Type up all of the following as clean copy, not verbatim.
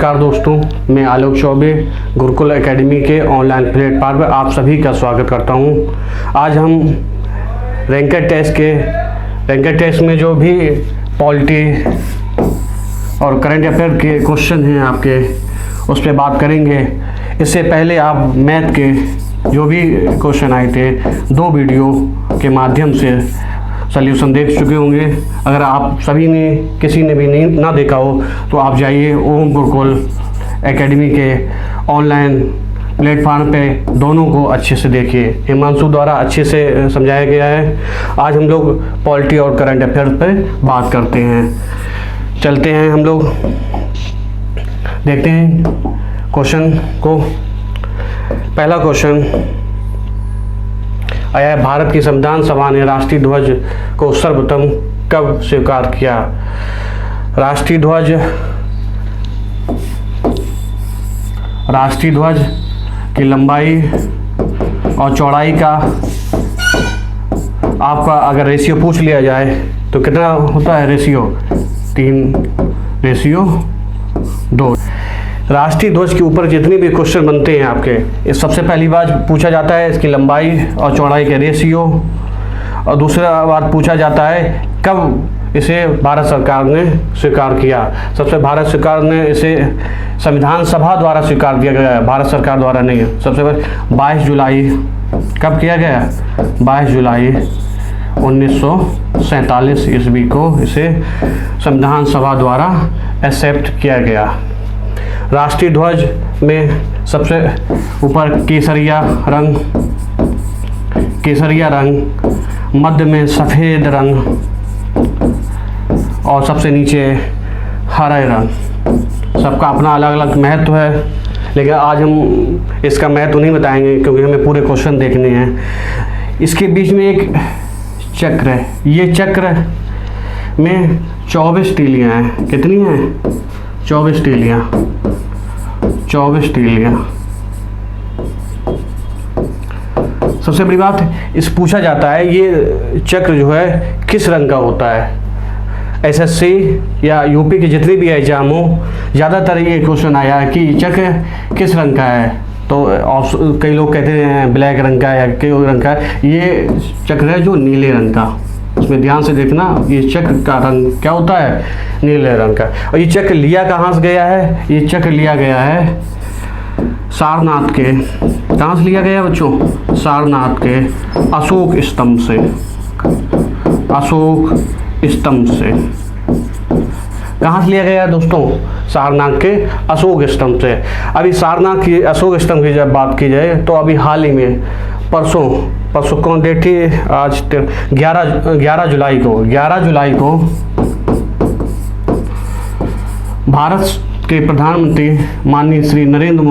नमस्कार दोस्तों, मैं आलोक चौबे गुरुकुल एकेडमी के ऑनलाइन प्लेटफॉर्म पर आप सभी का स्वागत करता हूं। आज हम रैंकेड टेस्ट में जो भी पॉलिटी और करंट अफेयर के क्वेश्चन हैं आपके, उस पर बात करेंगे। इससे पहले आप मैथ के जो भी क्वेश्चन आए थे 2 वीडियो के माध्यम से सल्यूशन देख चुके होंगे। अगर आप सभी ने किसी ने भी नहीं ना देखा हो तो आप जाइए ओम गुरुकुल एकेडमी के ऑनलाइन प्लेटफॉर्म पे, दोनों को अच्छे से देखिए। हिमांशु द्वारा अच्छे से समझाया गया है। आज हम लोग पॉलिटी और करंट अफेयर पे बात करते हैं। चलते हैं, हम लोग देखते हैं क्वेश्चन को। पहला क्वेश्चन आया है, भारत की संविधान सभा ने राष्ट्रीय ध्वज को सर्वप्रथम कब स्वीकार किया? राष्ट्रीय ध्वज की लंबाई और चौड़ाई का आपका अगर रेशियो पूछ लिया जाए तो कितना होता है? रेशियो 3:2। राष्ट्रीय ध्वज के ऊपर जितने भी क्वेश्चन बनते हैं आपके, इस सबसे पहली बात पूछा जाता है इसकी लंबाई और चौड़ाई के रेशियो, और दूसरा बात पूछा जाता है कब इसे भारत सरकार ने स्वीकार किया। सबसे भारत सरकार ने इसे संविधान सभा द्वारा स्वीकार किया गया है, भारत सरकार द्वारा नहीं। सबसे पहले 22 जुलाई कब किया गया? 22 जुलाई 1947 ईस्वी को इसे संविधान सभा द्वारा एक्सेप्ट किया गया। राष्ट्रीय ध्वज में सबसे ऊपर केसरिया रंग, मध्य में सफ़ेद रंग और सबसे नीचे हरे रंग। सबका अपना अलग अलग महत्व है, लेकिन आज हम इसका महत्व नहीं बताएंगे क्योंकि हमें पूरे क्वेश्चन देखने हैं। इसके बीच में एक चक्र है, ये चक्र में 24 तीलियाँ हैं। कितनी हैं? 24 तीलियाँ। सबसे बड़ी बात इस पूछा जाता है ये चक्र जो है किस रंग का होता है। एसएससी या यूपी के जितने भी एग्जाम हो, ज़्यादातर ये क्वेश्चन आया है कि चक्र किस रंग का है। तो कई लोग कहते हैं ब्लैक रंग का या कई रंग का। ये चक्र है जो नीले रंग का। उसमें ध्यान से देखना, ये चक्र का रंग क्या होता है? नीले रंग का। और ये चक्र लिया कहाँ से गया है? ये चक्र लिया गया है सारनाथ के। कहाँ से लिया गया बच्चों? सारनाथ के अशोक स्तंभ से। कहाँ से लिया गया दोस्तों? सारनाथ के अशोक स्तंभ से। अभी सारनाथ की अशोक स्तंभ की जब बात की जाए तो अभी हाल ही में परसों कौन डेट थी? आज 11 जुलाई को भारत के प्रधानमंत्री माननीय श्री नरेंद्र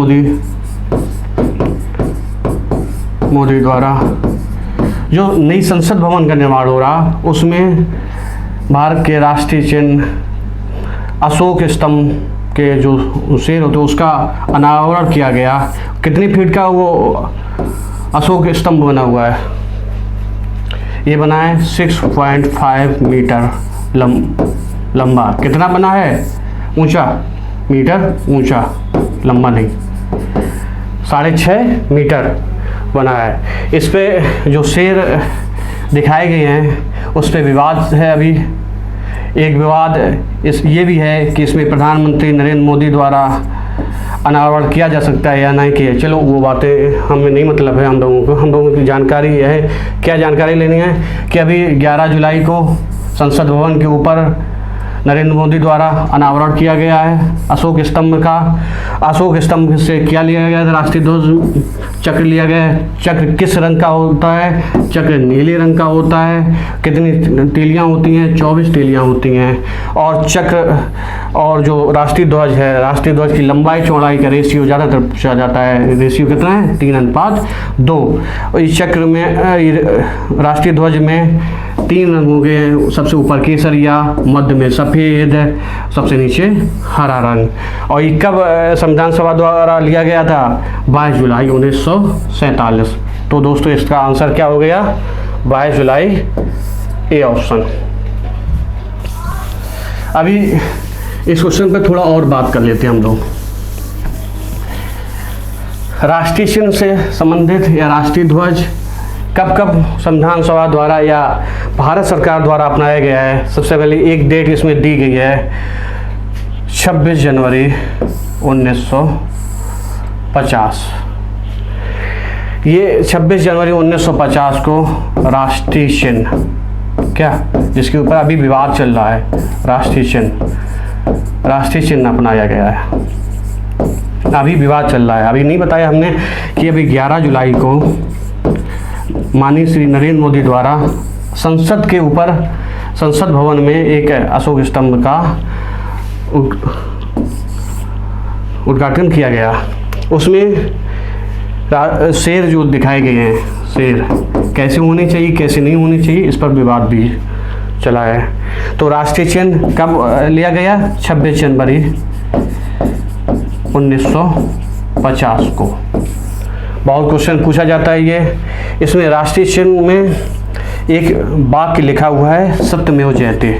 मोदी द्वारा जो नई संसद भवन का निर्माण हो रहा, उसमें भारत के राष्ट्रीय चिन्ह अशोक स्तंभ के जो शेर होते उसका अनावरण किया गया। कितनी फीट का वो अशोक स्तंभ बना हुआ है? ये बना है 6.5 मीटर लंबा। कितना बना है? ऊंचा, मीटर ऊंचा, लंबा नहीं, 6.5 मीटर बना है। इस पे जो शेर दिखाए गए हैं उस पे विवाद है। अभी एक विवाद ये भी है कि इसमें प्रधानमंत्री नरेंद्र मोदी द्वारा अनावरण किया जा सकता है या नहीं किया। चलो वो बातें हमें नहीं मतलब है। हम लोगों की जानकारी यह है, क्या जानकारी लेनी है कि अभी 11 जुलाई को संसद भवन के ऊपर नरेंद्र मोदी द्वारा अनावरण किया गया है अशोक स्तंभ का। अशोक स्तंभ से क्या लिया गया था? राष्ट्रीय ध्वज चक्र लिया गया है। चक्र किस रंग का होता है? चक्र नीले रंग का होता है। कितनी तीलियाँ होती हैं? 24 तीलियाँ होती हैं। और चक्र और जो राष्ट्रीय ध्वज है, राष्ट्रीय ध्वज की लंबाई चौड़ाई का रेशियो ज़्यादातर पूछा जाता है। रेशियो कितना है? 3:2। इस चक्र में राष्ट्रीय ध्वज में 3 रंग होंगे। सबसे ऊपर केसरिया, मध्य में सफ़ेद, सबसे नीचे हरा रंग। और ये कब संविधान सभा द्वारा लिया गया था? 22 जुलाई 1947। तो दोस्तों इसका आंसर क्या हो गया? 22 जुलाई, ए ऑप्शन। अभी इस क्वेश्चन पर थोड़ा और बात कर लेते हैं हम लोग। राष्ट्रीय चिन्ह से संबंधित या राष्ट्रीय ध्वज कब कब संविधान सभा द्वारा या भारत सरकार द्वारा अपनाया गया है? सबसे पहले एक डेट इसमें दी गई है 26 जनवरी 1950। ये 26 जनवरी 1950 को राष्ट्रीय चिन्ह, क्या जिसके ऊपर अभी विवाद चल रहा है, राष्ट्रीय चिन्ह अपनाया गया है। अभी विवाद चल रहा है, अभी नहीं बताया हमने कि अभी 11 जुलाई को माननीय श्री नरेंद्र मोदी द्वारा संसद के ऊपर, संसद भवन में एक अशोक स्तंभ का उद्घाटन किया गया। उसमें शेर जो दिखाए गए हैं, शेर कैसे होने चाहिए कैसे नहीं होने चाहिए, इस पर विवाद भी चला है। तो राष्ट्रीय चिन्ह कब लिया गया? 26 जनवरी 1950 को। बहुत क्वेश्चन पूछा जाता है ये। इसमें राष्ट्रीय चिन्ह में एक वाक्य लिखा हुआ है, सत्यमेव जयते,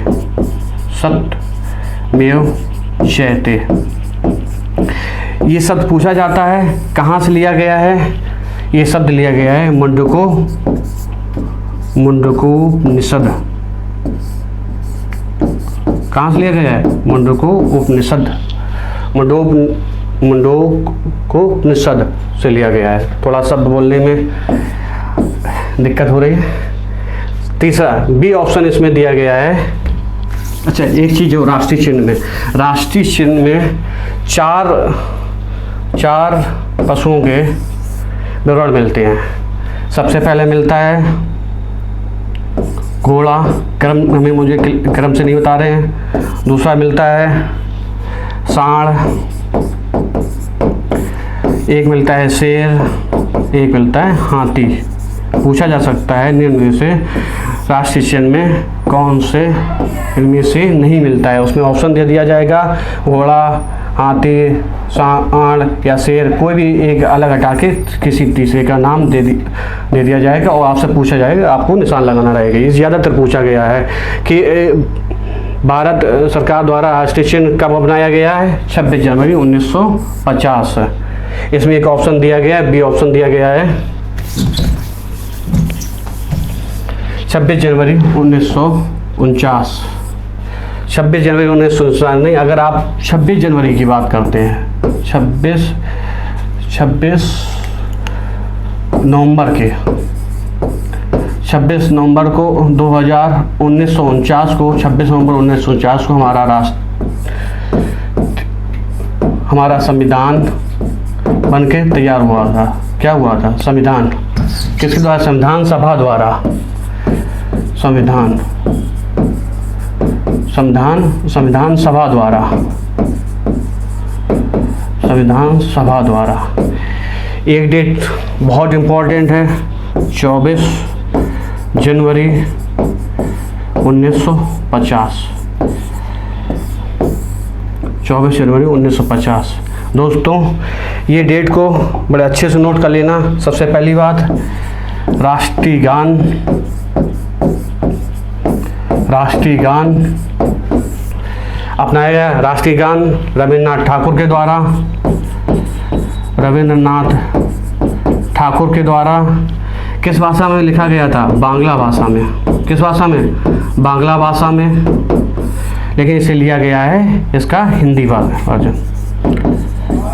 सत्यमेव जयते। ये शब्द पूछा जाता है कहाँ से लिया गया है? ये शब्द लिया गया है मुंडकोपनिषद। कहाँ से लिया गया है? मुंडकोपनिषद, मुंडकोपनिषद से लिया गया है। थोड़ा शब्द बोलने में दिक्कत हो रही है। तीसरा बी ऑप्शन इसमें दिया गया है। अच्छा, एक चीज़ जो राष्ट्रीय चिन्ह में चार पशुओं के विवरण मिलते हैं। सबसे पहले मिलता है घोड़ा, मुझे क्रम से नहीं बता रहे हैं। दूसरा मिलता है सांड, एक मिलता है शेर, एक मिलता है हाथी। पूछा जा सकता है निम्न में से राष्ट्रीय चिन्ह में कौन से इनमें से नहीं मिलता है। उसमें ऑप्शन दे दिया जाएगा, घोड़ा, हाथी, सांड या शेर, कोई भी एक अलग हटा के किसी तीसरे का नाम दे दिया जाएगा और आपसे पूछा जाएगा, आपको निशान लगाना रहेगा। ये ज़्यादातर पूछा गया है कि भारत सरकार द्वारा राष्ट्रीय चिन्ह कब अपनाया गया है? 26 जनवरी 1950। इसमें एक ऑप्शन दिया गया है, बी ऑप्शन दिया गया है 26 जनवरी 1949। 26 जनवरी 1949 नहीं, अगर आप 26 जनवरी की बात करते हैं, 26 नवंबर के 26 नवंबर को 1949 को 26 नवंबर 1949 को हमारा संविधान बनके तैयार हुआ था। क्या हुआ था? संविधान किसके द्वारा? संविधान सभा द्वारा। संविधान सभा द्वारा। एक डेट बहुत इम्पोर्टेंट है, 24 जनवरी 1950। 24 जनवरी 1950। दोस्तों, ये डेट को बड़े अच्छे से नोट कर लेना। सबसे पहली बात, राष्ट्रीय गान अपनाया गया। राष्ट्रीय गान रविन्द्रनाथ ठाकुर के द्वारा किस भाषा में लिखा गया था? बांग्ला भाषा में। किस भाषा में? बांग्ला भाषा में। लेकिन इसे लिया गया है इसका हिंदी वर्जन,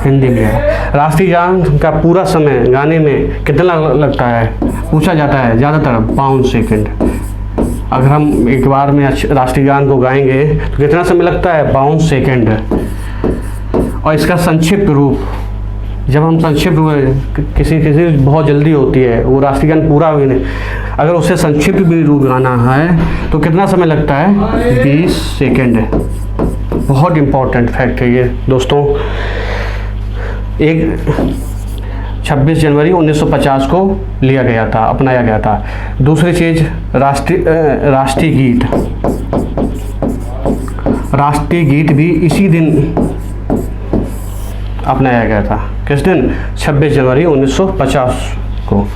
हिंदी में है। राष्ट्रीय गान का पूरा समय गाने में कितना लगता है? पूछा जाता है ज़्यादातर 52 सेकंड। अगर हम एक बार में राष्ट्रीय गान को गाएंगे तो कितना समय लगता है? 52 सेकंड। और इसका संक्षिप्त रूप, जब हम संक्षिप्त किसी बहुत जल्दी होती है वो राष्ट्रीय गान पूरा भी नहीं, अगर उसे संक्षिप्त भी रूप गाना है तो कितना समय लगता है? 20 सेकंड। बहुत इम्पोर्टेंट फैक्ट है ये दोस्तों। एक 26 जनवरी 1950 को लिया गया था, अपनाया गया था। दूसरी चीज़, राष्ट्रीय गीत भी इसी दिन अपनाया गया था। किस दिन? 26 जनवरी 1950 को।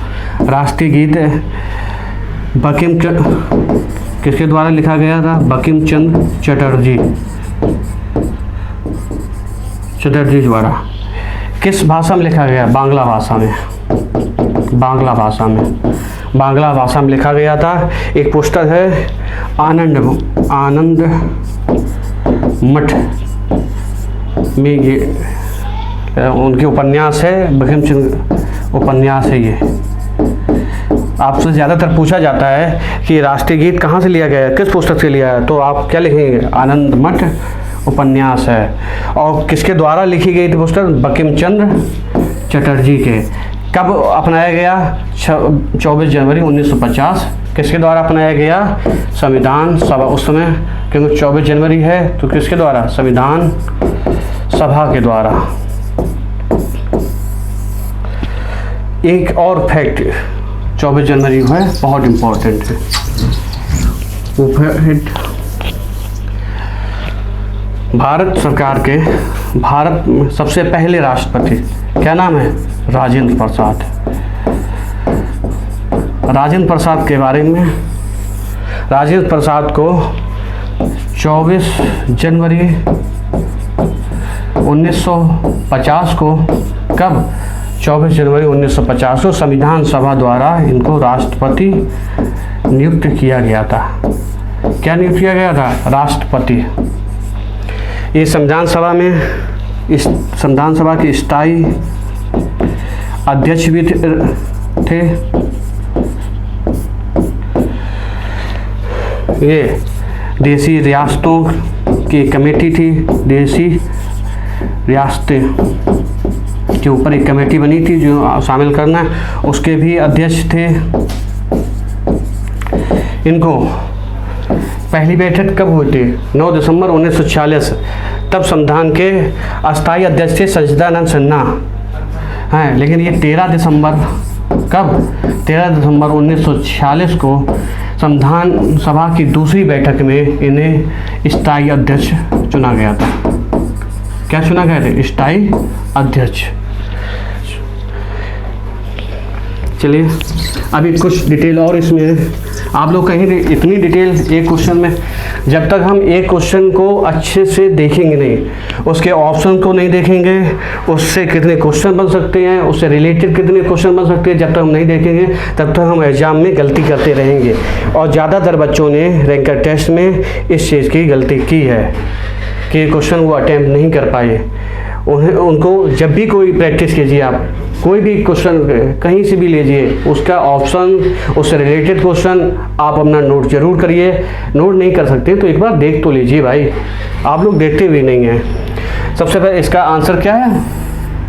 राष्ट्रीय गीत बंकिम किसके द्वारा लिखा गया था? बंकिम चंद्र चटर्जी द्वारा। किस भाषा में लिखा गया? बांग्ला भाषा में। बांग्ला भाषा में, बांग्ला भाषा में लिखा गया था। एक पुस्तक है आनंद मठ में, ये उनके उपन्यास है, बंकिम चंद्र उपन्यास है ये। आपसे ज़्यादातर पूछा जाता है कि राष्ट्रीय गीत कहाँ से लिया गया है, किस पुस्तक से लिया है, तो आप क्या लिखेंगे? आनंद मठ उपन्यास है। और किसके द्वारा लिखी गई थी पुस्तक? बंकिम चंद्र चटर्जी के। कब अपनाया गया? 24 जनवरी 1950। किसके द्वारा अपनाया गया? संविधान सभा। उस समय क्योंकि 24 जनवरी है तो किसके द्वारा? संविधान सभा के द्वारा। एक और फैक्ट 24 जनवरी को है, बहुत इम्पोर्टेंट है वो फैक्ट। भारत सरकार के, भारत में सबसे पहले राष्ट्रपति क्या नाम है? राजेंद्र प्रसाद। राजेंद्र प्रसाद के बारे में, राजेंद्र प्रसाद को 24 जनवरी 1950 को, कब? 24 जनवरी 1950 को संविधान सभा द्वारा इनको राष्ट्रपति नियुक्त किया गया था। क्या नियुक्त किया गया था? राष्ट्रपति। ये संविधान सभा में, इस संविधान सभा के स्थायी अध्यक्ष भी थे। ये देसी रियासतों की कमेटी थी, देसी रियासतें के ऊपर एक कमेटी बनी थी जो शामिल करना, उसके भी अध्यक्ष थे। इनको पहली बैठक कब हुई थी? 9 दिसंबर 1946। तब संविधान के अस्थायी अध्यक्ष थे सच्चिदानंद सिन्हा हैं, लेकिन ये 13 दिसंबर, कब? 13 दिसंबर 1946 को संविधान सभा की दूसरी बैठक में इन्हें स्थायी अध्यक्ष चुना गया था। क्या चुना गया था? स्थायी अध्यक्ष। चलिए अभी कुछ डिटेल और इसमें आप लोग कहीं इतनी डिटेल एक क्वेश्चन में, जब तक हम एक क्वेश्चन को अच्छे से देखेंगे नहीं, उसके ऑप्शन को नहीं देखेंगे, उससे कितने क्वेश्चन बन सकते हैं, उससे रिलेटेड कितने क्वेश्चन बन सकते हैं, जब तक हम नहीं देखेंगे तब तक हम एग्जाम में गलती करते रहेंगे। और ज़्यादातर बच्चों ने रैंकर टेस्ट में इस चीज़ की गलती की है कि क्वेश्चन वो अटैम्प्ट नहीं कर पाए। उनको जब भी कोई प्रैक्टिस कीजिए, आप कोई भी क्वेश्चन कहीं से भी लीजिए, उसका ऑप्शन, उससे रिलेटेड क्वेश्चन आप अपना नोट जरूर करिए। नोट नहीं कर सकते तो एक बार देख तो लीजिए भाई, आप लोग देखते भी नहीं हैं। सबसे पहले इसका आंसर क्या है?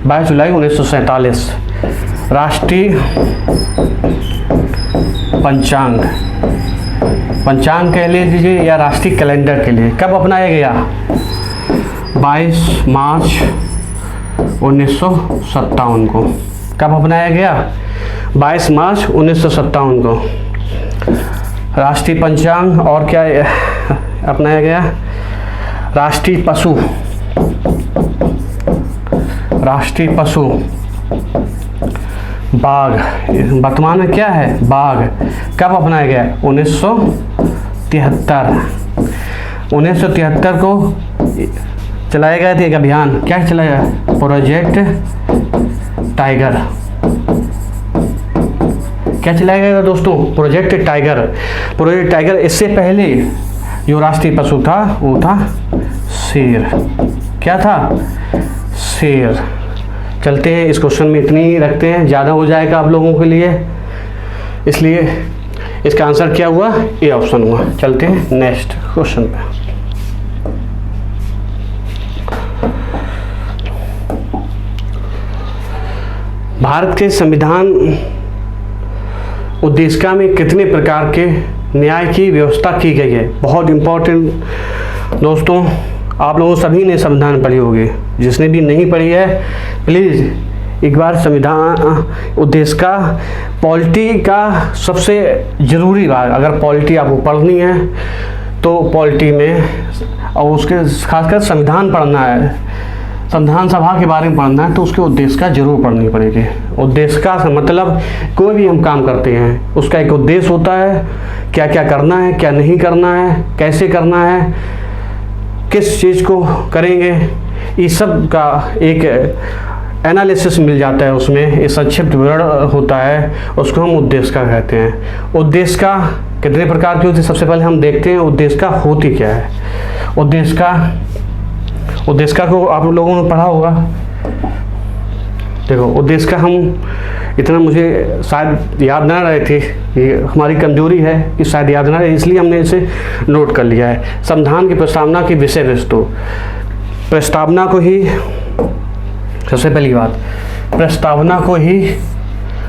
22 जुलाई 1947 राष्ट्रीय पंचांग, पंचांग कह लीजिए या राष्ट्रीय कैलेंडर के लिए कब अपनाया गया? 22 मार्च 1957 को। कब अपनाया गया? 22 मार्च 1957 को राष्ट्रीय पंचांग। और क्या अपनाया गया? राष्ट्रीय पशु, राष्ट्रीय पशु बाघ। वर्तमान में क्या है? बाघ। कब अपनाया गया? 1973। 1973 को चलाया गया था एक अभियान। क्या चलाया? Project tiger. क्या चलाया गया था दोस्तों? Project tiger. Project tiger. इससे पहले जो राष्ट्रीय पशु था वो था शेर। क्या था? शेर। चलते हैं, इस क्वेश्चन में इतनी ही रखते हैं, ज़्यादा हो जाएगा आप लोगों के लिए, इसलिए इसका आंसर क्या हुआ? ए ऑप्शन हुआ। चलते हैं नेक्स्ट क्वेश्चन पे। भारत के संविधान उद्देशिका में कितने प्रकार के न्याय की व्यवस्था की गई है? बहुत इम्पोर्टेंट दोस्तों, आप लोगों सभी ने संविधान पढ़ी होगी, जिसने भी नहीं पढ़ी है प्लीज़ एक बार संविधान उद्देशिका, पॉलिटी का सबसे ज़रूरी भाग, अगर पॉलिटी आपको पढ़नी है तो पॉलिटी में, और उसके खासकर संविधान पढ़ना है, संविधान सभा के बारे में पढ़ना है तो उसके उद्देशिका जरूर पढ़नी पड़ेगी। उद्देशिका का मतलब कोई भी हम काम करते हैं उसका एक उद्देश्य होता है, क्या क्या करना है, क्या नहीं करना है, कैसे करना है, किस चीज़ को करेंगे, इस सब का एक एनालिसिस मिल जाता है, उसमें एक संक्षिप्त विवरण होता है, उसको हम उद्देशिका कहते हैं। उद्देशिका कितने प्रकार की होती है? सबसे पहले हम देखते हैं उद्देशिका होती क्या है। उद्देशिका को आप लोगों ने पढ़ा होगा। देखो उद्देशिका हम इतना मुझे शायद याद ना रहे थे, ये हमारी कमजोरी है कि शायद याद ना रहे, इसलिए हमने इसे नोट कर लिया है। संविधान की प्रस्तावना की विषय वस्तु, प्रस्तावना को ही सबसे पहली बात, प्रस्तावना को ही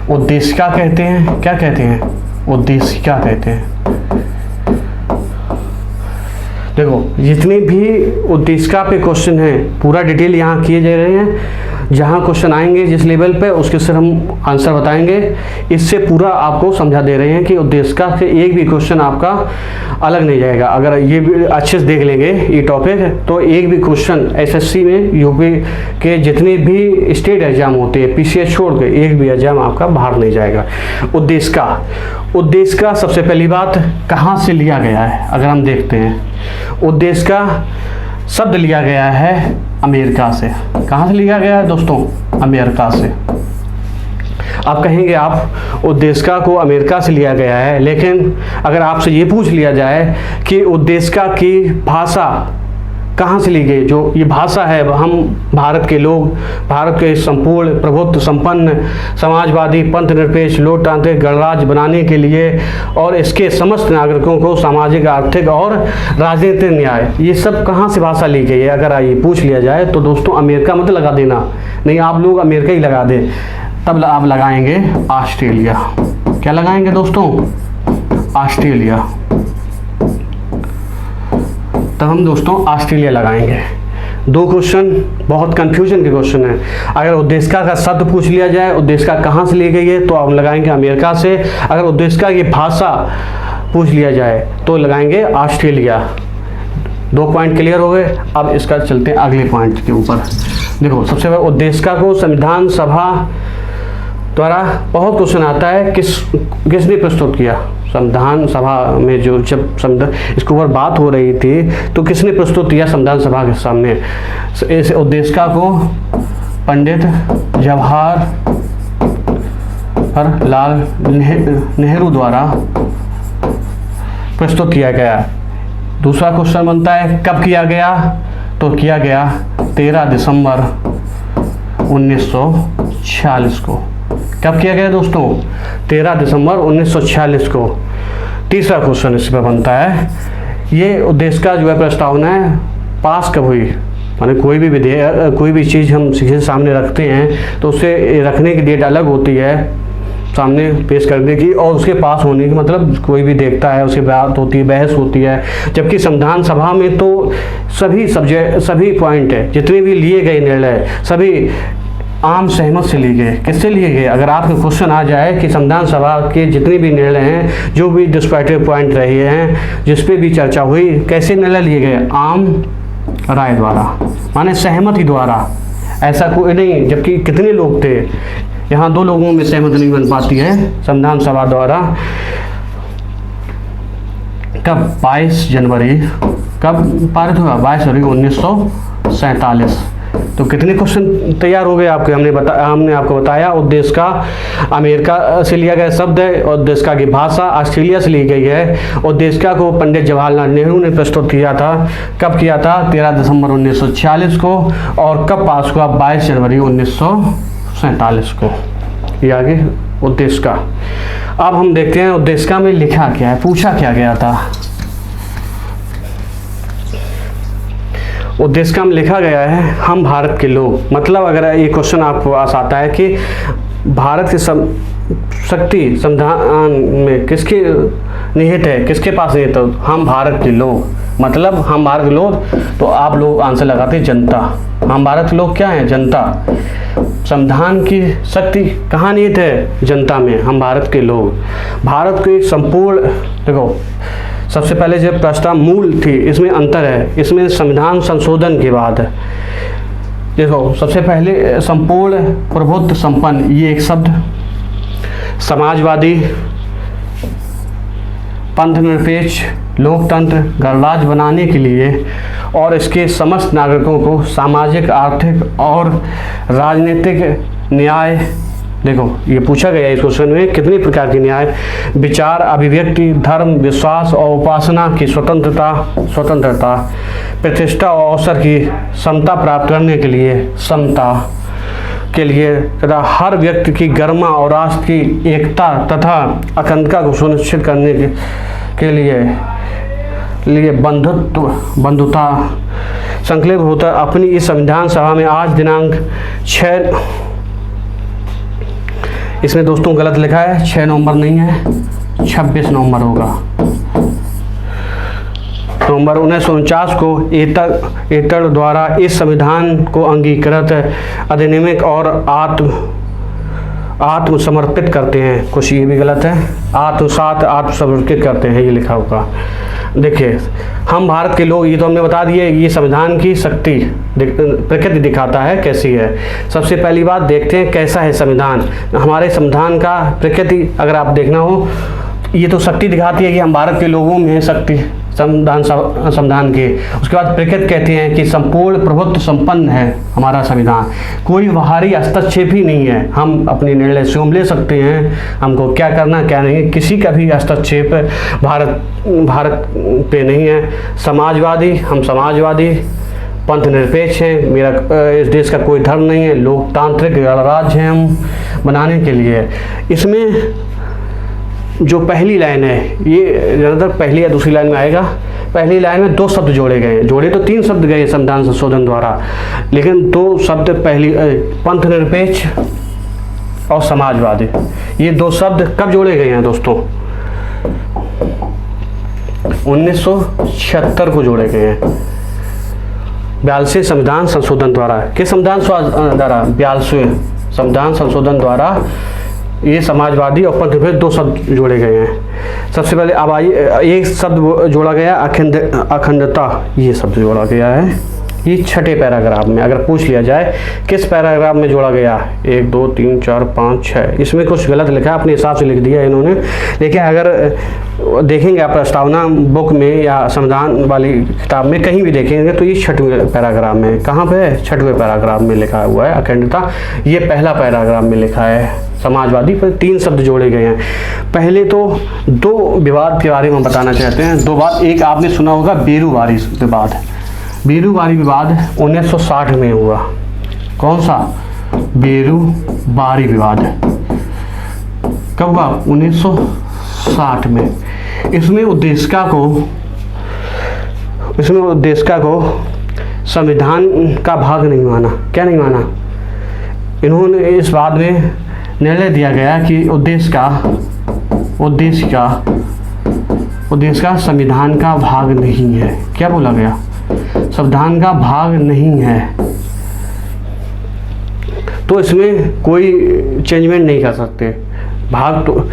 उद्देशिका कहते हैं। क्या कहते हैं? उद्देशिका कहते हैं। देखो जितने भी उद्देशिका पे क्वेश्चन हैं पूरा डिटेल यहाँ किए जा रहे हैं। जहाँ क्वेश्चन आएंगे जिस लेवल पे उसके सिर हम आंसर बताएंगे। इससे पूरा आपको समझा दे रहे हैं कि उद्देशिका से एक भी क्वेश्चन आपका अलग नहीं जाएगा। अगर ये भी अच्छे से देख लेंगे ये टॉपिक तो एक भी क्वेश्चन एसएससी में यूपी के जितने भी स्टेट एग्जाम होते हैं पीसीएस छोड़ के एक भी एग्जाम आपका बाहर नहीं जाएगा। उद्देशिका सबसे पहली बात कहाँ से लिया गया है? अगर हम देखते हैं उद्देशिका शब्द लिया गया है अमेरिका से। कहाँ से लिया गया है दोस्तों? अमेरिका से। आप कहेंगे आप उद्देशिका को अमेरिका से लिया गया है, लेकिन अगर आपसे ये पूछ लिया जाए कि उद्देशिका की भाषा कहाँ से ली गई, जो ये भाषा है हम भारत के लोग, भारत के संपूर्ण प्रभुत्व संपन्न समाजवादी पंथ निरपेक्ष लोकतांत्रिक गणराज्य बनाने के लिए और इसके समस्त नागरिकों को सामाजिक आर्थिक और राजनीतिक न्याय, ये सब कहाँ से भाषा ली गई है अगर ये पूछ लिया जाए तो दोस्तों अमेरिका मत लगा देना, नहीं आप लोग अमेरिका ही लगा दें, तब आप लगाएंगे ऑस्ट्रेलिया। क्या लगाएंगे दोस्तों? ऑस्ट्रेलिया। तब हम दोस्तों ऑस्ट्रेलिया लगाएंगे। दो क्वेश्चन बहुत कंफ्यूजन के क्वेश्चन है। अगर उद्देशिका का शब्द पूछ लिया जाए उद्देशिका कहाँ से ली गई है तो हम लगाएंगे अमेरिका से। अगर उद्देशिका की भाषा पूछ लिया जाए तो लगाएंगे ऑस्ट्रेलिया। 2 पॉइंट क्लियर हो गए। अब इसका चलते हैं अगले पॉइंट के ऊपर। देखो सबसे पहले उद्देशिका को संविधान सभा द्वारा बहुत क्वेश्चन आता है किसने प्रस्तुत किया? संविधान सभा में जो जब संविधान इसके ऊपर बात हो रही थी तो किसने प्रस्तुत किया संविधान सभा के सामने? इस उद्देशिका को पंडित जवाहरलाल नेहरू द्वारा प्रस्तुत किया गया। दूसरा क्वेश्चन बनता है कब किया गया? तो किया गया 13 दिसंबर 1946 को। कब किया गया दोस्तों? 13 दिसंबर 1946 को। तीसरा क्वेश्चन इस पर बनता है ये उद्देशिका जो है प्रस्तावना है पास कब हुई? माने कोई भी विधेयक कोई भी चीज़ हम किसी सामने रखते हैं तो उसे रखने की डेट अलग होती है सामने पेश करने की और उसके पास होने की, मतलब कोई भी देखता है उसकी बात होती है बहस होती है। जबकि संविधान सभा में तो सभी पॉइंट है जितने भी लिए गए निर्णय सभी आम सहमत से लिए गए। किससे लिए गए? अगर आपके क्वेश्चन आ जाए कि संविधान सभा के जितने भी निर्णय हैं जो भी डिस्क्वाइटिव पॉइंट रहे हैं जिस पे भी चर्चा हुई कैसे निर्णय लिए गए? आम राय द्वारा, माने सहमति द्वारा। ऐसा कोई नहीं, जबकि कितने लोग थे यहाँ 2 लोगों में सहमति नहीं बन पाती है संविधान सभा द्वारा। कब? 22 जनवरी। कब पारित हुआ? 22 जनवरी 1947। तो कितने क्वेश्चन तैयार हो गए आपके? हमने आपको बताया उद्देशिका अमेरिका से लिया गया शब्द है, उद्देशिका की भाषा ऑस्ट्रेलिया से ली गई है। उद्देशिका को पंडित जवाहरलाल नेहरू ने प्रस्तुत किया था। कब किया था? 13 दिसंबर 1946 को। और कब पास हुआ? 22 जनवरी 1947 को। ये आगे उद्देशिका। अब हम देखते हैं उद्देशिका में लिखा क्या है, पूछा क्या गया था। उद्देशिका में लिखा गया है हम भारत के लोग, मतलब अगर ये क्वेश्चन आपको पास आता है कि भारत की शक्ति संविधान में किसके निहित है, किसके पास निहित है? हम भारत के लोग, मतलब हम भारत के लोग, तो आप लोग आंसर लगाते जनता। हम भारत के लोग क्या हैं? जनता। संविधान की शक्ति कहाँ निहित है? जनता में। हम भारत के लोग। भारत को एक संपूर्ण, देखो सबसे पहले जब प्रस्ताव मूल थी इसमें अंतर है, इसमें संविधान संशोधन के बाद है। देखो सबसे पहले संपूर्ण प्रभुत्व संपन्न ये एक शब्द, समाजवादी पंथ निरपेक्ष लोकतंत्र गणराज्य बनाने के लिए और इसके समस्त नागरिकों को सामाजिक, आर्थिक और राजनीतिक न्याय, देखो ये पूछा गया है इस क्वेश्चन में, कितनी प्रकार की न्याय, विचार, अभिव्यक्ति, धर्म, विश्वास और उपासना की स्वतंत्रता, प्रतिष्ठा और अवसर की समता प्राप्त करने के लिए समता के लिए तथा हर व्यक्ति की गरिमा और राष्ट्र की एकता तथा अखंडता को सुनिश्चित करने के लिए बंधुता संकल्प होता अपनी इस संविधान सभा में आज दिनांक 6, इसमें दोस्तों गलत लिखा है, 6 नवंबर नहीं है, 26 नवंबर होगा। नवंबर 1949 को एतड़ द्वारा इस संविधान को अंगीकृत, अधिनियमित और आत्मसमर्पित करते हैं। कुछ ये भी गलत है, आत्मसमर्पित करते हैं, ये लिखा होगा। देखिए हम भारत के लोग, ये तो हमने बता दिए, ये संविधान की शक्ति प्रकृति दिखाता है कैसी है। सबसे पहली बात देखते हैं कैसा है संविधान। हमारे संविधान का प्रकृति अगर आप देखना हो, ये तो शक्ति दिखाती है कि हम भारत के लोगों में है शक्ति संविधान के। उसके बाद प्रकृति कहते हैं कि संपूर्ण प्रभुत्व संपन्न है हमारा संविधान, कोई बाहरी हस्तक्षेप ही नहीं है, हम अपने निर्णय स्वयं ले सकते हैं, हमको क्या करना क्या नहीं, किसी का भी हस्तक्षेप भारत पे नहीं है। समाजवादी, हम समाजवादी, पंथ निरपेक्ष हैं, मेरा इस देश का कोई धर्म नहीं है, लोकतांत्रिक गणराज्य है हम बनाने के लिए। इसमें जो पहली लाइन है, ये ज़्यादातर पहली या दूसरी लाइन में आएगा। पहली लाइन में 2 शब्द जोड़े गए हैं, जोड़े तो 3 शब्द गए संविधान संशोधन द्वारा, लेकिन 2 शब्द पहली, पंथ निरपेक्ष और समाजवादी, ये 2 शब्द कब जोड़े गए हैं दोस्तों? 1976 को जोड़े गए हैं, 42वें संविधान संशोधन द्वारा। किस संविधान द्वारा? 42वें संविधान संशोधन द्वारा ये समाजवादी और पंथ निरपेक्ष 2 शब्द जोड़े गए हैं। सबसे पहले अब आइए, एक शब्द जोड़ा गया अखंडता, ये शब्द जोड़ा गया है, ये 6ठे पैराग्राफ में। अगर पूछ लिया जाए किस पैराग्राफ में जोड़ा गया, 1 2 3 4 5 6, इसमें कुछ गलत लिखा है, अपने हिसाब से लिख दिया इन्होंने, लेकिन अगर देखेंगे आप प्रस्तावना बुक में या संविधान वाली किताब में कहीं भी देखेंगे तो ये 6वें पैराग्राफ में, कहाँ पे है? 6वें पैराग्राफ में लिखा हुआ है अखंडता, ये पहला पैराग्राफ में लिखा है। समाजवादी पर 3 शब्द जोड़े गए हैं। पहले तो 2 विवाद के बारे में बताना चाहते हैं, 2 बात। एक आपने सुना होगा बेरूबारी विवाद, बेरूबारी विवाद 1960 में हुआ। कौन सा? बेरूबारी विवाद कब हुआ? 1960 में। इसमें उद्देशिका को संविधान का भाग नहीं माना। क्या नहीं माना? इन्होंने इस बात में निर्णय दिया गया कि उद्देश्य का संविधान का भाग नहीं है। क्या बोला गया? संविधान का भाग नहीं है, तो इसमें कोई चेंजमेंट नहीं कर सकते, भाग तो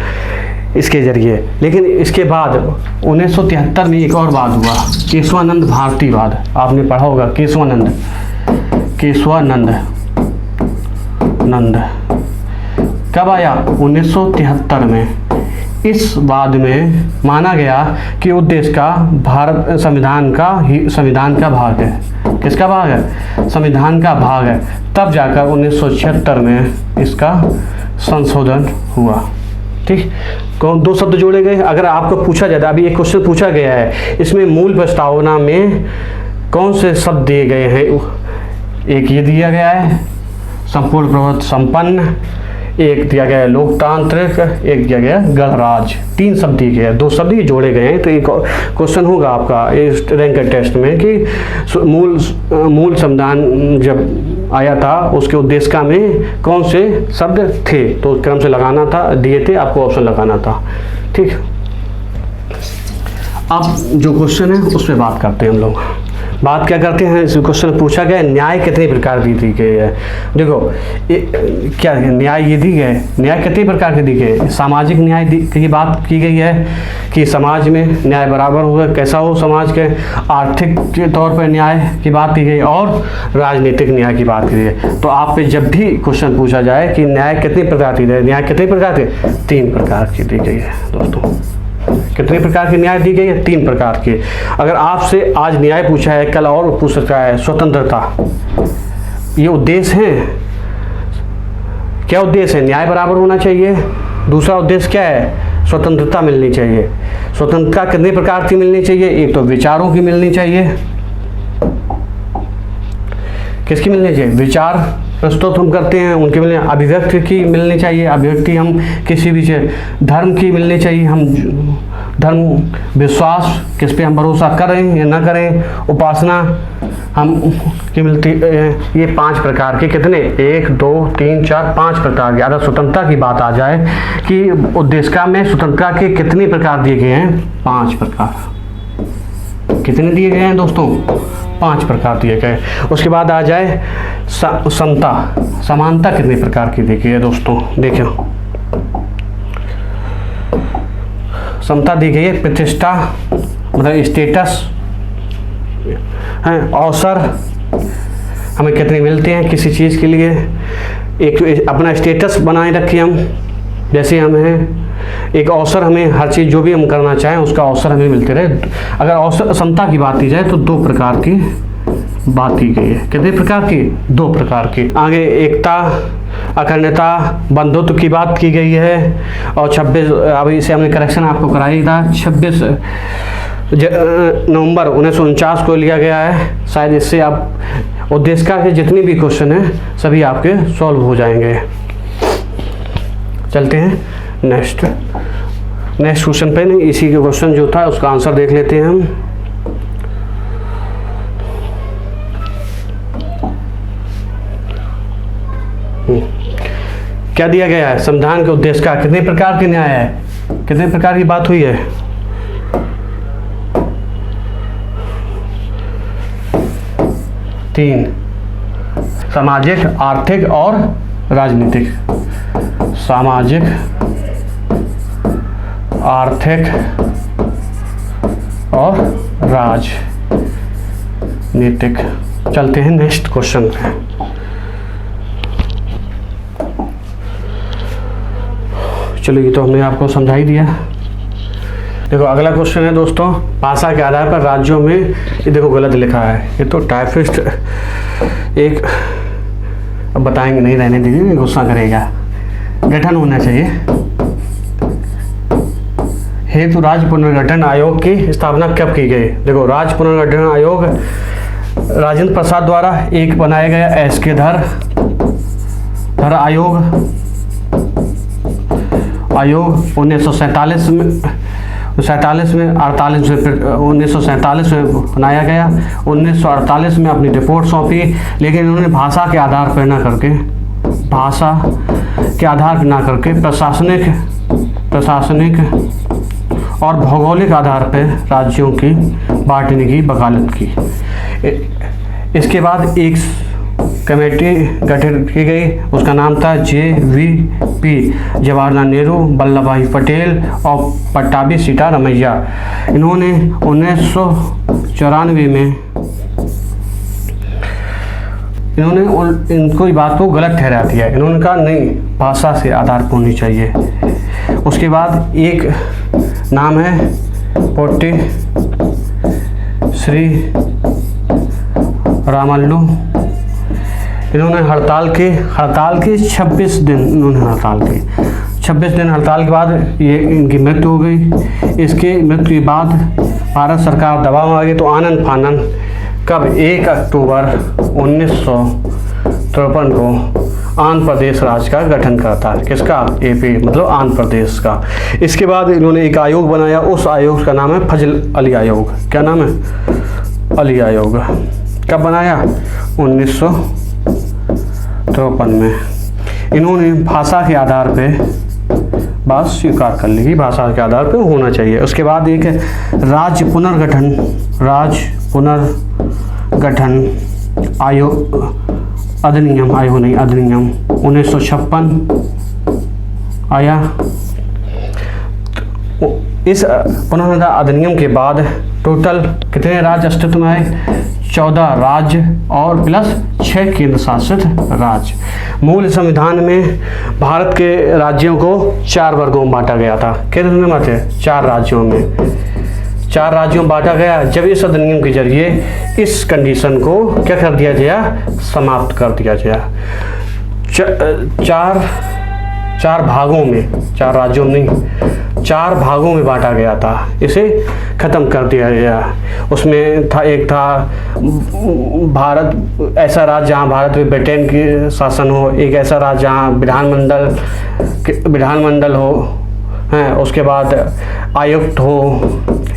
इसके जरिए। लेकिन इसके बाद 1973 में एक और वाद हुआ, केशवानंद भारती वाद। आपने पढ़ा होगा केशवानंद कब आया? 1973 में। इस वाद में माना गया कि उद्देश्य का भारत संविधान का भाग है। किसका भाग है? संविधान का भाग है। तब जाकर 1976 में इसका संशोधन हुआ। ठीक, 2 शब्द जोड़े गए। अगर आपको पूछा जाए, अभी एक क्वेश्चन पूछा गया है, इसमें मूल प्रस्तावना में कौन से शब्द दिए गए हैं? एक ये दिया गया है संपूर्ण प्रभुत्व संपन्न, एक दिया गया है लोकतांत्रिक, एक दिया गया गणराज्य। 3 शब्द दिए गए हैं, 2 शब्द ही जोड़े गए हैं। तो एक क्वेश्चन होगा आपका इस रैंक के टेस्ट में कि मूल संविधान जब आया था उसके उद्देशिका में कौन से शब्द थे, तो क्रम से लगाना था, दिए थे, आपको ऑप्शन लगाना था। ठीक, अब जो क्वेश्चन है उस पर बात करते हैं हम लोग। बात क्या करते हैं? इस क्वेश्चन में पूछा गया न्याय कितने प्रकार की दी गई है। देखो क्या है, न्याय ये दी गए, न्याय कितने प्रकार के दी गए। सामाजिक न्याय की बात की गई है कि समाज में न्याय बराबर होगा, कैसा हो समाज के। आर्थिक के तौर पर न्याय की बात की गई और राजनीतिक न्याय की बात की गई है। तो आप पे जब भी क्वेश्चन पूछा जाए कि न्याय कितने प्रकार की है, न्याय कितने प्रकार के, 3 प्रकार की दी गई है दोस्तों। कितने प्रकार के न्याय दी गई है? 3 प्रकार के। अगर आपसे आज न्याय पूछा है, कल और पूछ सकता है। स्वतंत्रता, ये उद्देश्य है। क्या उद्देश्य है? न्याय बराबर होना चाहिए। दूसरा उद्देश्य क्या है? स्वतंत्रता मिलनी चाहिए। स्वतंत्रता कितने प्रकार की मिलनी चाहिए? एक तो विचारों की मिलनी चाहिए। किसकी मिलनी चाहिए? विचार प्रस्तुत हम करते हैं उनके मिलने। अभिव्यक्ति की मिलनी चाहिए, अभिव्यक्ति हम किसी भी धर्म की मिलनी चाहिए, हम धर्म विश्वास किस पे हम भरोसा करें या ना करें, उपासना हम की मिलती। ये 5 प्रकार के, कितने? 1 2 3 4 5 प्रकार के। अगर स्वतंत्रता की बात आ जाए कि उद्देशिका में स्वतंत्रता के कितने प्रकार दिए गए हैं? 5 प्रकार। कितने दिए गए हैं दोस्तों? 5 प्रकार दिए गए। उसके बाद आ जाए समता, समानता कितने प्रकार की दी गई है दोस्तों? देखो, समता दी गई है। प्रतिष्ठा मतलब स्टेटस है, अवसर हमें कितने मिलते हैं किसी चीज़ के लिए। एक तो अपना स्टेटस बनाए रखिए हम, जैसे हम हैं। एक अवसर, हमें हर चीज़ जो भी हम करना चाहें उसका अवसर हमें मिलते रहे। अगर अवसर समता की बात की जाए तो 2 प्रकार की बात की गई है। कितने प्रकार की? 2 प्रकार की। आगे एकता, अखंडता, बंधुत्व की बात की गई है। और 26, अभी इसे हमने करेक्शन आपको कराई था, 26 नवंबर 1949 को लिया गया है। शायद इससे आप उद्देशिका के जितने भी क्वेश्चन हैं सभी आपके सॉल्व हो जाएंगे। चलते हैं नेक्स्ट क्वेश्चन पे। नहीं, इसी के क्वेश्चन जो था उसका आंसर देख लेते हैं हम। क्या दिया गया है? संविधान के उद्देश्य का कितने प्रकार के न्याय है? कितने प्रकार की बात हुई है? 3, सामाजिक, आर्थिक और राजनीतिक। सामाजिक, आर्थिक और राजनीतिक। चलते हैं नेक्स्ट क्वेश्चन पे। चलो, ये तो हमने आपको समझा ही दिया। देखो, अगला क्वेश्चन है दोस्तों, भाषा के आधार पर राज्यों में, ये देखो गलत लिखा है, ये तो टाइपिस्ट एक, अब बताएंगे नहीं, रहने दीजिए, गुस्सा करेगा। गठन होना चाहिए। हेतु राज्य पुनर्गठन आयोग की स्थापना कब की गई? देखो, राज्य पुनर्गठन आयोग राजेंद्र प्रसाद द्वारा एक बनाया गया एसके धर आयोग 1947 में 1947 में बनाया गया। 1948 में अपनी रिपोर्ट सौंपी, लेकिन इन्होंने भाषा के आधार पर ना करके प्रशासनिक और भौगोलिक आधार पर राज्यों की बांटने की वकालत की। इसके बाद एक कमेटी गठित की गई, उसका नाम था JVP, जवाहरलाल नेहरू, वल्लभ भाई पटेल और पट्टाभी सीतारमैया। इन्होंने 1994 में इनको बात को गलत ठहरा दिया। इन्होंने कहा नहीं, भाषा से आधार पर होनी चाहिए। उसके बाद एक नाम है पोट्टी श्री रामल्लु। इन्होंने हड़ताल के 26 दिन हड़ताल के बाद ये इनकी मृत्यु हो गई। इसके मृत्यु के बाद भारत सरकार दबाव आ गई, तो आनन फानन कब 1 अक्टूबर 1953 को आंध्र प्रदेश राज्य का गठन करता है। किसका? AP, मतलब आंध्र प्रदेश का। इसके बाद इन्होंने एक आयोग बनाया, उस आयोग का नाम है फजल अली आयोग। क्या नाम है? अली आयोग। कब बनाया? 1953 में। इन्होंने भाषा के आधार पे बात स्वीकार कर ली, भाषा के आधार पे होना चाहिए। उसके बाद एक राज्य पुनर्गठन आयोग, अधिनियम 1956 आया। इस पुनर्गठन अधिनियम के बाद टोटल कितने राज्य अस्तित्व में आए? 14 राज्य और प्लस 6 केंद्र शासित राज्य। मूल संविधान में भारत के राज्यों को 4 वर्गों में बांटा गया था। कितने मत है? 4 राज्यों में, 4 राज्यों में बांटा गया। जब इस अधिनियम के जरिए इस कंडीशन को क्या कर दिया गया? समाप्त कर दिया गया। 4 भागों में, 4 राज्यों में नहीं, 4 भागों में बांटा गया था, इसे ख़त्म कर दिया गया। उसमें था, एक था भारत, ऐसा राज्य जहाँ भारत में ब्रिटेन की शासन हो, एक ऐसा राज्य जहाँ विधानमंडल हो, हैं, उसके बाद आयुक्त हो,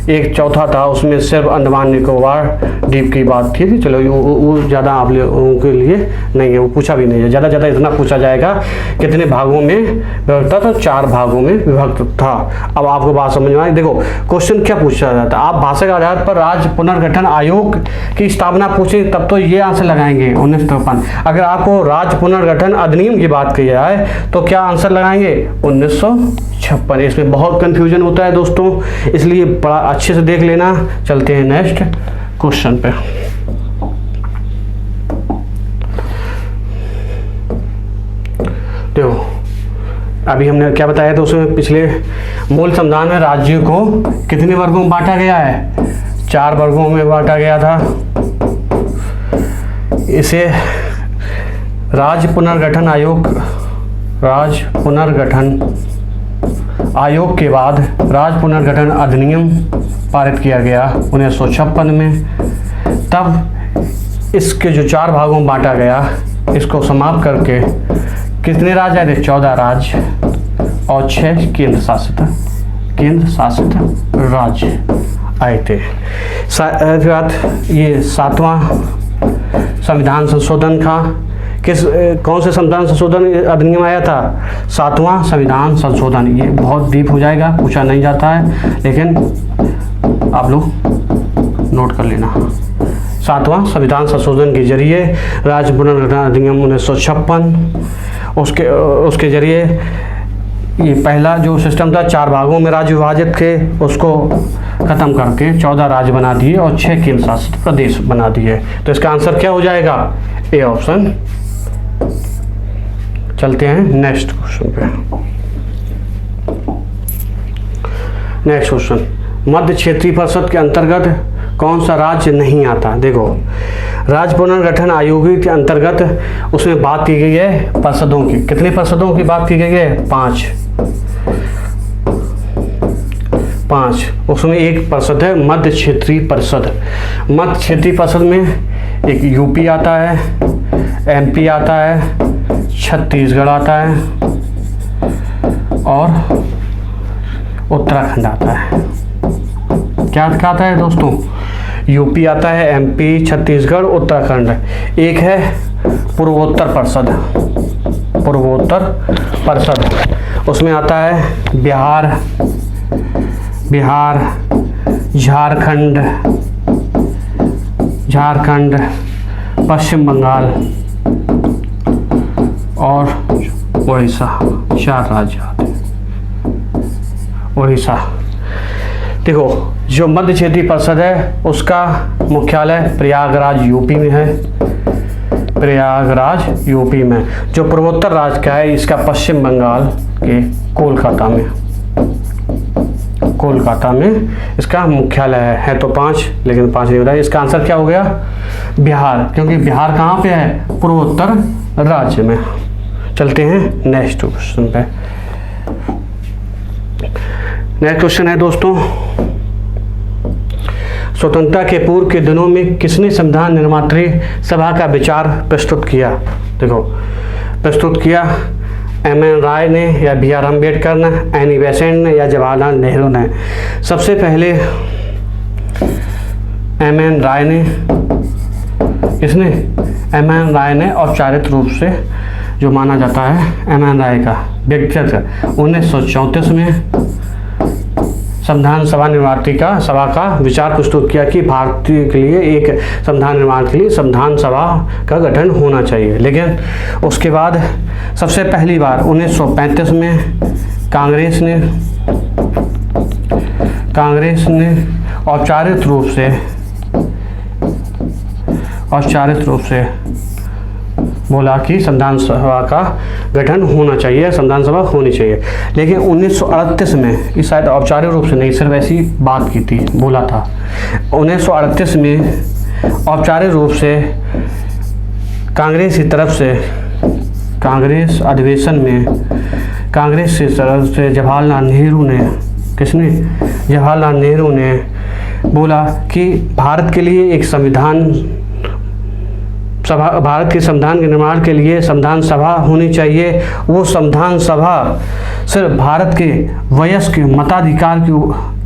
एक चौथा था उसमें सिर्फ अंडमान निकोबार द्वीप की बात थी। चलो वो ज़्यादा आप लोगों के लिए नहीं है, वो पूछा भी नहीं है। ज़्यादा इतना पूछा जाएगा कितने भागों में विभक्त था, तो 4 भागों में विभक्त था। अब आपको बात समझ में आई। देखो क्वेश्चन क्या पूछा जाता है, आप भाषा के आधार पर राज्य पुनर्गठन आयोग की स्थापना पूछें तब तो ये आंसर लगाएंगे 1953। अगर आपको राज्य पुनर्गठन अधिनियम की बात की जाए तो क्या आंसर लगाएंगे? 1956। इसमें बहुत कंफ्यूजन होता है दोस्तों, इसलिए बड़ा अच्छे से देख लेना। चलते हैं नेक्स्ट क्वेश्चन पे। देखो अभी हमने क्या बताया था, उसमें पिछले मूल संविधान में राज्यों को कितने वर्गों में बांटा गया है? 4 वर्गों में बांटा गया था। इसे राज्य पुनर्गठन आयोग के बाद राज्य पुनर्गठन अधिनियम पारित किया गया 1956 में। तब इसके जो 4 भागों में बांटा गया, इसको समाप्त करके कितने राज्य आए थे? 14 राज्य और 6 केंद्र शासित राज्य आए थे। बाद ये 7वां संविधान संशोधन था। कौन से संविधान संशोधन अधिनियम आया था? 7वां संविधान संशोधन। ये बहुत डीप हो जाएगा, पूछा नहीं जाता है, लेकिन आप लोग नोट कर लेना। 7वां संविधान संशोधन के जरिए राज्य पुनर्गठन अधिनियम 1956, उसके जरिए ये पहला जो सिस्टम था 4 भागों में राज्य विभाजित थे, उसको ख़त्म करके 14 राज्य बना दिए और 6 केंद्र शासित प्रदेश बना दिए। तो इसका आंसर क्या हो जाएगा? A option. चलते हैं नेक्स्ट क्वेश्चन पे। नेक्स्ट क्वेश्चन, मध्य क्षेत्रीय परिषद के अंतर्गत कौन सा राज्य नहीं आता? देखो राज्य पुनर्गठन आयोग के अंतर्गत उसमें बात की गई है परिषदों की। कितने परिषदों की बात की गई है? 5। उसमें एक परिषद है मध्य क्षेत्रीय परिषद। मध्य क्षेत्रीय परिषद में एक यूपी आता है, एमपी आता है, छत्तीसगढ़ आता है और उत्तराखंड आता है। क्या आता है दोस्तों? यूपी आता है, एमपी, छत्तीसगढ़, उत्तराखंड। एक है पूर्वोत्तर परिषद। उसमें आता है बिहार, झारखंड, पश्चिम बंगाल और उड़ीसा। 4 राज्य आते हैं। उड़ीसा। देखो जो मध्य क्षेत्रीय परिषद है उसका मुख्यालय प्रयागराज यूपी में है। प्रयागराज यूपी में। जो पूर्वोत्तर राज्य का है इसका पश्चिम बंगाल के कोलकाता में इसका मुख्यालय है। तो 5, लेकिन 5 नहीं बताया। इसका आंसर क्या हो गया? बिहार, क्योंकि बिहार कहाँ पे है? पूर्वोत्तर राज्य में। चलते हैं नेक्स्ट क्वेश्चन पे। नेक्स्ट क्वेश्चन है दोस्तों, स्वतंत्रता के पूर्व के दिनों में किसने संविधान निर्मात्री सभा का विचार प्रस्तुत किया? देखो प्रस्तुत किया एम.एन. राय ने या बी.आर. अम्बेडकर ने, एनी बेसेंट ने या जवाहरलाल नेहरू ने? सबसे पहले एम.एन. राय ने। किसने? एम.एन. राय ने। औपचारिक रूप से जो माना जाता है एम.एन. राय का व्यक्तिगत 1934 में संविधान सभा निर्मात्री का सभा का विचार प्रस्तुत किया कि भारतीय के लिए एक संविधान निर्माण के लिए संविधान सभा का गठन होना चाहिए। लेकिन उसके बाद सबसे पहली बार 1935 में कांग्रेस ने औपचारिक रूप से औपचारिक रूप से बोला कि संविधान सभा का गठन होना चाहिए, संविधान सभा होनी चाहिए। लेकिन 1938 में, इस शायद औपचारिक रूप से नहीं, सिर्फ ऐसी बात की थी, बोला था। 1938 में औपचारिक रूप से कांग्रेस की तरफ से, कांग्रेस अधिवेशन में कांग्रेस की तरफ से जवाहरलाल नेहरू ने, किसने? जवाहरलाल नेहरू ने बोला कि भारत के लिए एक संविधान सभा, भारत के संविधान के निर्माण के लिए संविधान सभा होनी चाहिए। वो संविधान सभा सिर्फ भारत के वयस्क मताधिकार की,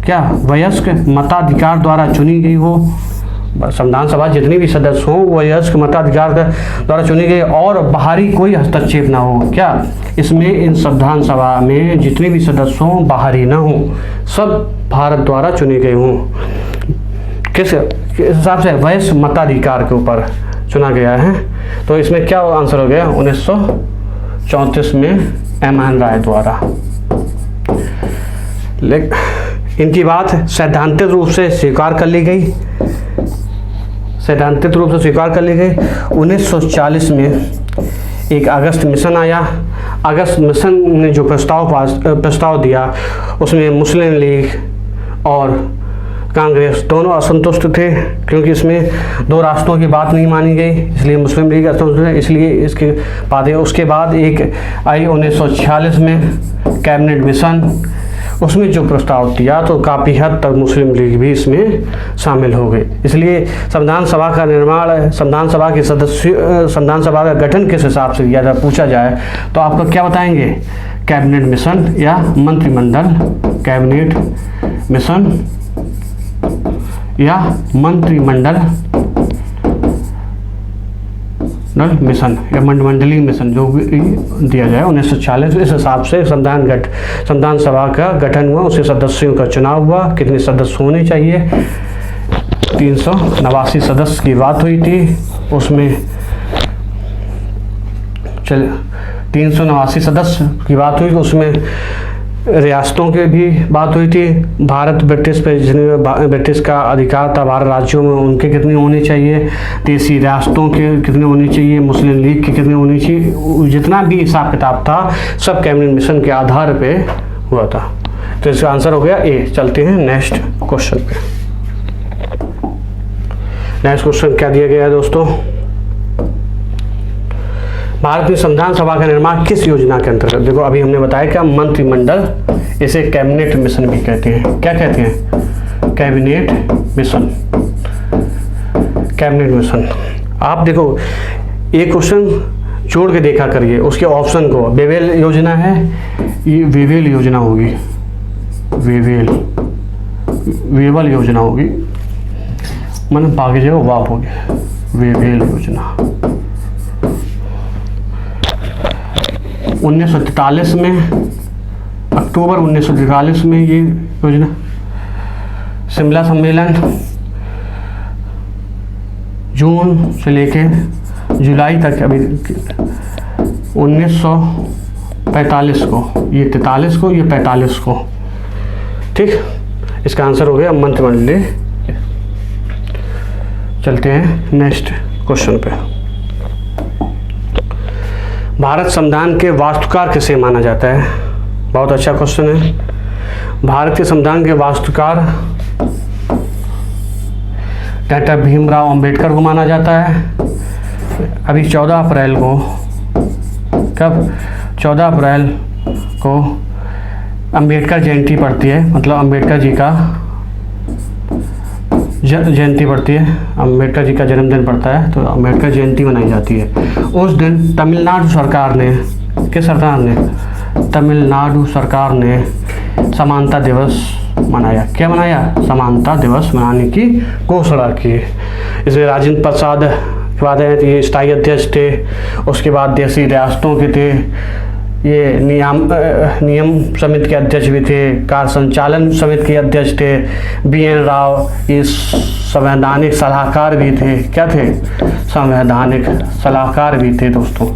क्या वयस्क मताधिकार द्वारा चुनी गई हो। संविधान सभा जितनी भी सदस्य हों वयस्क मताधिकार द्वारा चुनी गई और बाहरी कोई हस्तक्षेप ना हो। क्या इसमें, इन संविधान सभा में जितने भी सदस्य हों बाहरी ना हो, सब भारत द्वारा चुने गए हों। किस हिसाब से? वयस्क मताधिकार के ऊपर चुना गया है। तो इसमें क्या आंसर हो गया? 1934 में एम.एन. राय द्वारा। इनकी बात सैद्धांतिक रूप से स्वीकार कर ली गई, सैद्धांतिक रूप से स्वीकार कर ली गई। 1940 में एक अगस्त मिशन आया। अगस्त मिशन ने जो प्रस्ताव दिया उसमें मुस्लिम लीग और कांग्रेस दोनों असंतुष्ट थे, क्योंकि इसमें दो राष्ट्रों की बात नहीं मानी गई, इसलिए मुस्लिम लीग असंतुष्ट है। इसलिए इसके बाद, उसके बाद एक आई 1946 में कैबिनेट मिशन, उसमें जो प्रस्ताव दिया तो काफ़ी हद तक मुस्लिम लीग भी इसमें शामिल हो गई। इसलिए संविधान सभा का निर्माण, संविधान सभा के सदस्य, संविधान सभा का गठन किस हिसाब से किया जाए पूछा जाए तो आप लोग क्या बताएंगे? कैबिनेट मिशन या मंत्रिमंडल, कैबिनेट मिशन या मंत्रिमंडल मिशन या मंडलीय मिशन, जो भी दिया जाए। 1940 इस हिसाब से संविधान सभा का गठन हुआ, उसके सदस्यों का चुनाव हुआ। कितने सदस्य होने चाहिए? 389 सदस्य की बात हुई थी, उसमें 389 सदस्य की बात हुई, उसमें रियासतों की भी बात हुई थी। भारत ब्रिटिश पे, ब्रिटिश का अधिकार था भारत राज्यों में, उनके कितने होने चाहिए, देसी रियासतों के कितने होने चाहिए, मुस्लिम लीग के कितने होने चाहिए, जितना भी हिसाब किताब था सब कैबिनेट मिशन के आधार पे हुआ था। तो इसका आंसर हो गया ए। चलते हैं नेक्स्ट क्वेश्चन पे। नेक्स्ट क्वेश्चन क्या दिया गया है दोस्तों? भारत में संविधान सभा का निर्माण किस योजना के अंतर्गत? देखो अभी हमने बताया क्या, मंत्रिमंडल, इसे कैबिनेट मिशन भी कहते हैं। क्या कहते हैं? Cabinet mission, cabinet mission. आप देखो एक क्वेश्चन जोड़ के देखा करिए, उसके ऑप्शन को। वेवेल योजना है, ये वेवेल योजना होगी, वेवेल योजना होगी, मन बाकी जगह वाप हो गया, वेवेल योजना। 1943 में, अक्टूबर 1943 में ये योजना, शिमला सम्मेलन जून से लेके जुलाई तक, अभी 1945 को, ये 43 को, ये 45 को, ठीक। इसका आंसर हो गया मंत्रिमंडलीय। चलते हैं नेक्स्ट क्वेश्चन पे। भारत संविधान के वास्तुकार किसे माना जाता है? बहुत अच्छा क्वेश्चन है। भारत के संविधान के वास्तुकार डॉक्टर भीमराव अंबेडकर को माना जाता है। अभी 14 अप्रैल को, कब? 14 अप्रैल को अंबेडकर जयंती पड़ती है, मतलब अंबेडकर जी का जयंती पड़ती है, अंबेडकर जी का जन्मदिन पड़ता है, तो अंबेडकर जयंती मनाई जाती है। उस दिन तमिलनाडु सरकार ने, किस सरकार ने? तमिलनाडु सरकार ने समानता दिवस मनाया। क्या मनाया? समानता दिवस मनाने की घोषणा की। इसमें राजेंद्र प्रसाद के बाद ये स्थायी अध्यक्ष थे, उसके बाद देसी रियासतों के थे, ये नियम समिति के अध्यक्ष भी थे, कार्य संचालन समिति के अध्यक्ष थे, बी.एन. राव ये संवैधानिक सलाहकार भी थे। क्या थे? संवैधानिक सलाहकार भी थे दोस्तों।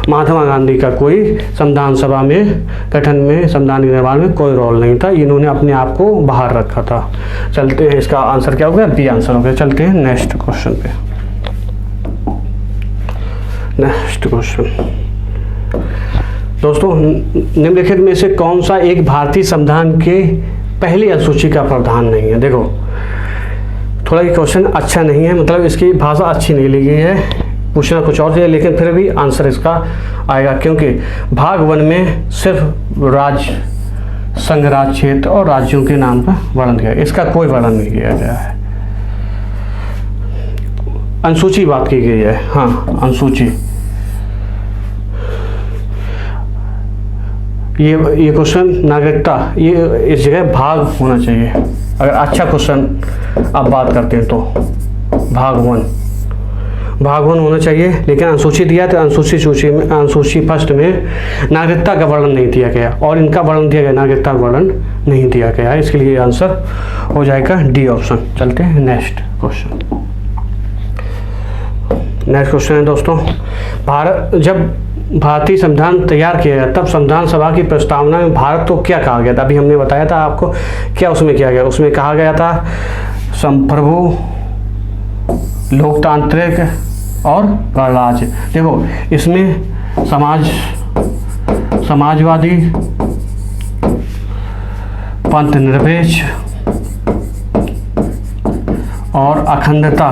महात्मा गांधी का कोई संविधान सभा में गठन में, संविधान के निर्माण में कोई रोल नहीं था, इन्होंने अपने आप को बाहर रखा था। चलते हैं, इसका आंसर क्या हो गया? बी आंसर हो गया। चलते हैं नेक्स्ट क्वेश्चन पे। नेक्स्ट क्वेश्चन दोस्तों, निम्नलिखित में से कौन सा एक भारतीय संविधान के पहली अनुसूची का प्रावधान नहीं है? देखो थोड़ा ये क्वेश्चन अच्छा नहीं है, मतलब इसकी भाषा अच्छी नहीं ली गई है, पूछना कुछ और है, लेकिन फिर भी आंसर इसका आएगा, क्योंकि भाग 1 में सिर्फ राज्य, संघ राज्य क्षेत्र और राज्यों के नाम का वर्णन किया, इसका कोई वर्णन नहीं किया गया है। अनुसूची बात की गई है, हाँ अनुसूची। ये क्वेश्चन नागरिकता, ये इस जगह भाग होना चाहिए, अगर अच्छा क्वेश्चन आप बात करते हैं तो भाग 1 होना चाहिए, लेकिन अनुसूची दिया तो अनुसूची फर्स्ट में नागरिकता का वर्णन नहीं दिया गया, और इनका वर्णन दिया गया, नागरिकता का वर्णन नहीं दिया गया, इसके लिए आंसर हो जाएगा डी ऑप्शन। चलते हैं नेक्स्ट क्वेश्चन। नेक्स्ट क्वेश्चन है दोस्तों, जब भारतीय संविधान तैयार किया गया तब संविधान सभा की प्रस्तावना में भारत को क्या कहा गया था? अभी हमने बताया था आपको क्या उसमें किया गया, उसमें कहा गया था संप्रभु, लोकतांत्रिक और गणराज्य। देखो इसमें समाजवादी, पंथ निरपेक्ष और अखंडता,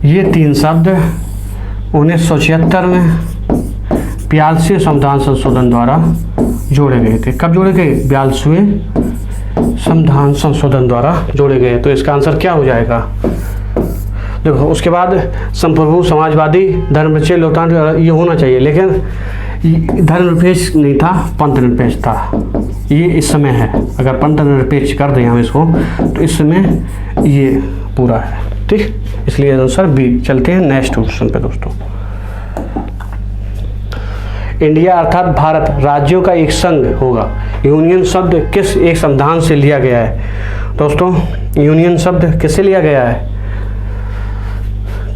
ये 3 शब्द 1976 में 42वें संविधान संशोधन द्वारा जोड़े गए थे। कब जोड़े गए? 42वें संविधान संशोधन द्वारा जोड़े गए। तो इसका आंसर क्या हो जाएगा? देखो उसके बाद संप्रभु, समाजवादी, धर्मनिरपेक्ष, लोकतांत्रिक ये होना चाहिए, लेकिन धर्मनिरपेक्ष नहीं था, पंथ निरपेक्ष था। ये इस समय है, अगर पंथ निरपेक्ष कर दें हम इसको तो इस समय ये पूरा है, ठीक, इसलिए आंसर बी। चलते हैं नेक्स्ट क्वेश्चन पे दोस्तों। इंडिया अर्थात भारत राज्यों का एक संघ होगा। यूनियन शब्द किस एक संविधान से लिया गया है? दोस्तों यूनियन शब्द किससे लिया गया है?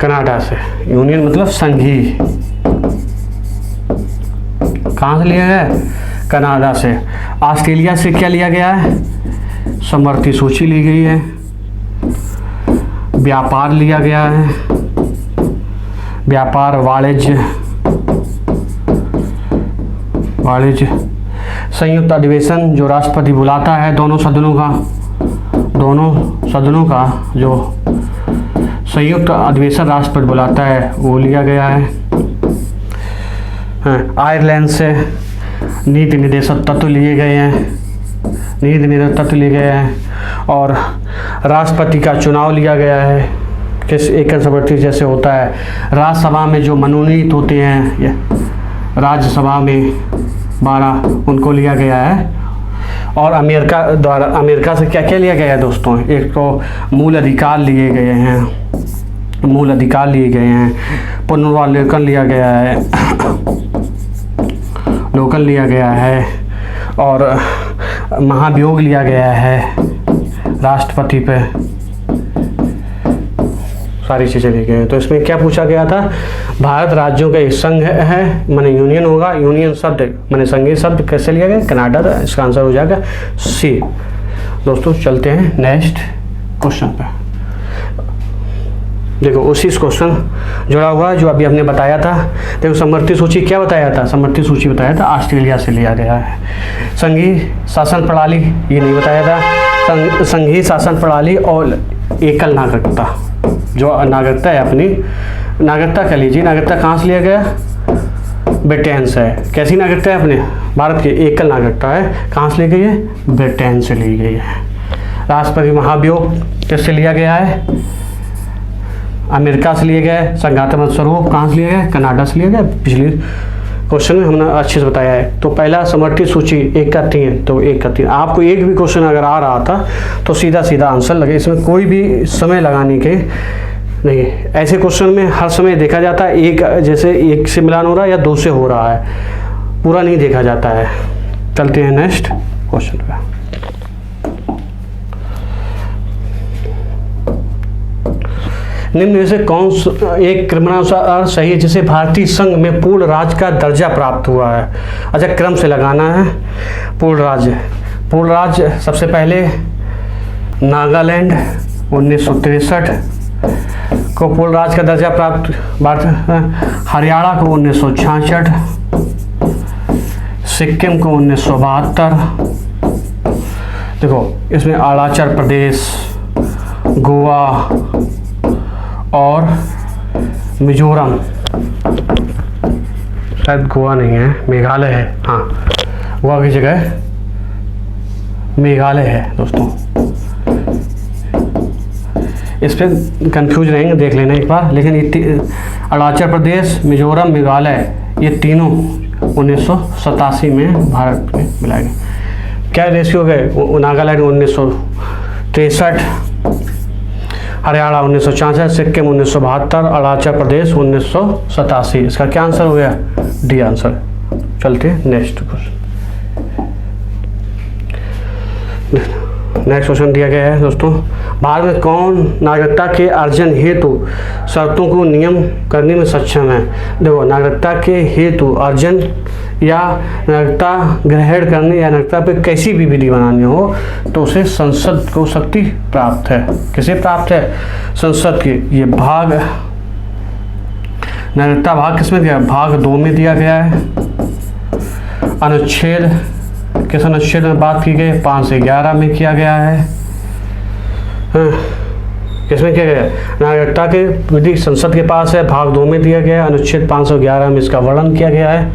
कनाडा से। यूनियन मतलब संघी, कहाँ से लिया गया है? कनाडा से। ऑस्ट्रेलिया से क्या लिया गया है? समवर्ती सूची ली गई है। व्यापार लिया गया है, व्यापार, वाणिज्य, संयुक्त अधिवेशन जो राष्ट्रपति बुलाता है दोनों सदनों का जो संयुक्त अधिवेशन राष्ट्रपति बुलाता है वो लिया गया है। आयरलैंड से नीति निर्देशक तत्व लिए गए हैं, और राष्ट्रपति का चुनाव लिया गया है, किस एक संवृत्ति जैसे होता है। राज्यसभा में जो मनोनीत होते हैं, राज्यसभा में 12 उनको लिया गया है। और अमेरिका से क्या क्या लिया गया है दोस्तों? एक तो मूल अधिकार लिए गए हैं, पुनर्वालोकन लिया गया है, और महाभियोग लिया गया है राष्ट्रपति पे, सारी चीज़ें ली गई हैं। तो इसमें क्या पूछा गया था? भारत राज्यों का एक संघ है, माने यूनियन होगा। यूनियन शब्द माने संघीय शब्द कैसे लिया गया? कनाडा। इसका आंसर हो जाएगा सी। दोस्तों चलते हैं नेक्स्ट क्वेश्चन पे। देखो उसी क्वेश्चन जुड़ा हुआ है जो अभी हमने बताया था। देखो समवर्ती सूची क्या बताया था? समवर्ती सूची बताया था ऑस्ट्रेलिया से लिया गया है। संघीय शासन प्रणाली ये नहीं बताया था। संघीय शासन प्रणाली और एकल नागरिकता, जो नागरिकता है अपनी, नागरिकता कह लीजिए, नागरिकता कहाँ से लिया गया? ब्रिटेन से। कैसी नागरिकता है अपने भारत की? एकल नागरिकता है। कहाँ से ली गई है? ब्रिटेन से ली गई है। राष्ट्रपति महाभियोग किससे लिया गया है? अमेरिका से लिए गए। संघात्मक स्वरूप कहाँ से लिया गया? कनाडा से लिया गया। पिछले क्वेश्चन में हमने अच्छे से बताया है। तो पहला समवर्ती सूची 1 का 3, तो 1 का 3। आपको एक भी क्वेश्चन अगर आ रहा था तो सीधा आंसर लगे, इसमें कोई भी समय लगाने के नहीं। ऐसे क्वेश्चन में हर समय देखा जाता है एक, जैसे 1 से मिलान हो रहा है या 2 से हो रहा है, पूरा नहीं देखा जाता है। चलते हैं नेक्स्ट क्वेश्चन पे। निम्न में से कौन एक क्रमानुसार सही है जिसे भारतीय संघ में पूर्ण राज्य का दर्जा प्राप्त हुआ है? अच्छा क्रम से लगाना है। पूर्ण राज्य सबसे पहले नागालैंड 1963, को पूर्ण राज्य का दर्जा प्राप्त, हरियाणा को 1966, सिक्किम को 1972, देखो इसमें अरुणाचल प्रदेश, गोवा और मिजोरम, शायद गोवा नहीं है, मेघालय है, हाँ गोवा की जगह मेघालय है दोस्तों। इस पर कंफ्यूज रहेंगे, देख लेना एक बार। लेकिन ये अरुणाचल प्रदेश, मिजोरम, मेघालय, ये तीनों 1987 में भारत में मिलाए गए। क्या रेशियो गए? नागालैंड 1963, हरियाणा 1966, सिक्किम 1972, अरुणाचल प्रदेश 1987। इसका क्या आंसर हो गया? D answer. चलते हैं नेक्स्ट क्वेश्चन। नेक्स्ट क्वेश्चन दिया गया है दोस्तों, भारत में कौन नागरिकता के अर्जन हेतु शर्तों को नियम करने में सक्षम है? देखो, नागरिकता के हेतु अर्जन या नागरिकता ग्रहण करने या नागरिकता पे कैसी भी विधि बनानी हो तो उसे संसद को शक्ति प्राप्त है। किसे प्राप्त है? संसद की। ये भाग नागरिकता भाग किसमें दिया? भाग 2 में दिया गया है। अनुच्छेद, किस अनुच्छेद में बात की गई? 5 से 11 में किया गया है। किसमें किया गया? नागरिकता के विधि संसद के पास है, भाग 2 में दिया गया है, अनुच्छेद 511 में इसका वर्णन किया गया है।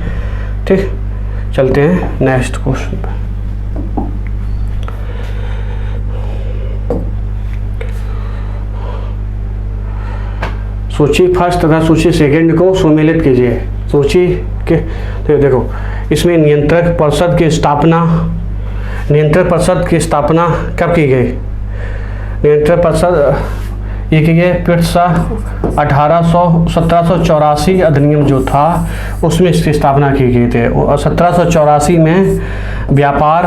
ठीक, चलते हैं नेक्स्ट क्वेश्चन पे। सूची फर्स्ट तथा सूची सेकंड को सुमेलित कीजिए। सूची के तो देखो, इसमें नियंत्रक परिषद की स्थापना कब की गई? नियंत्रक परिषद ये की गई पिट्सा 1784 अधिनियम जो था उसमें इसकी स्थापना की गई थी। और 1784 में व्यापार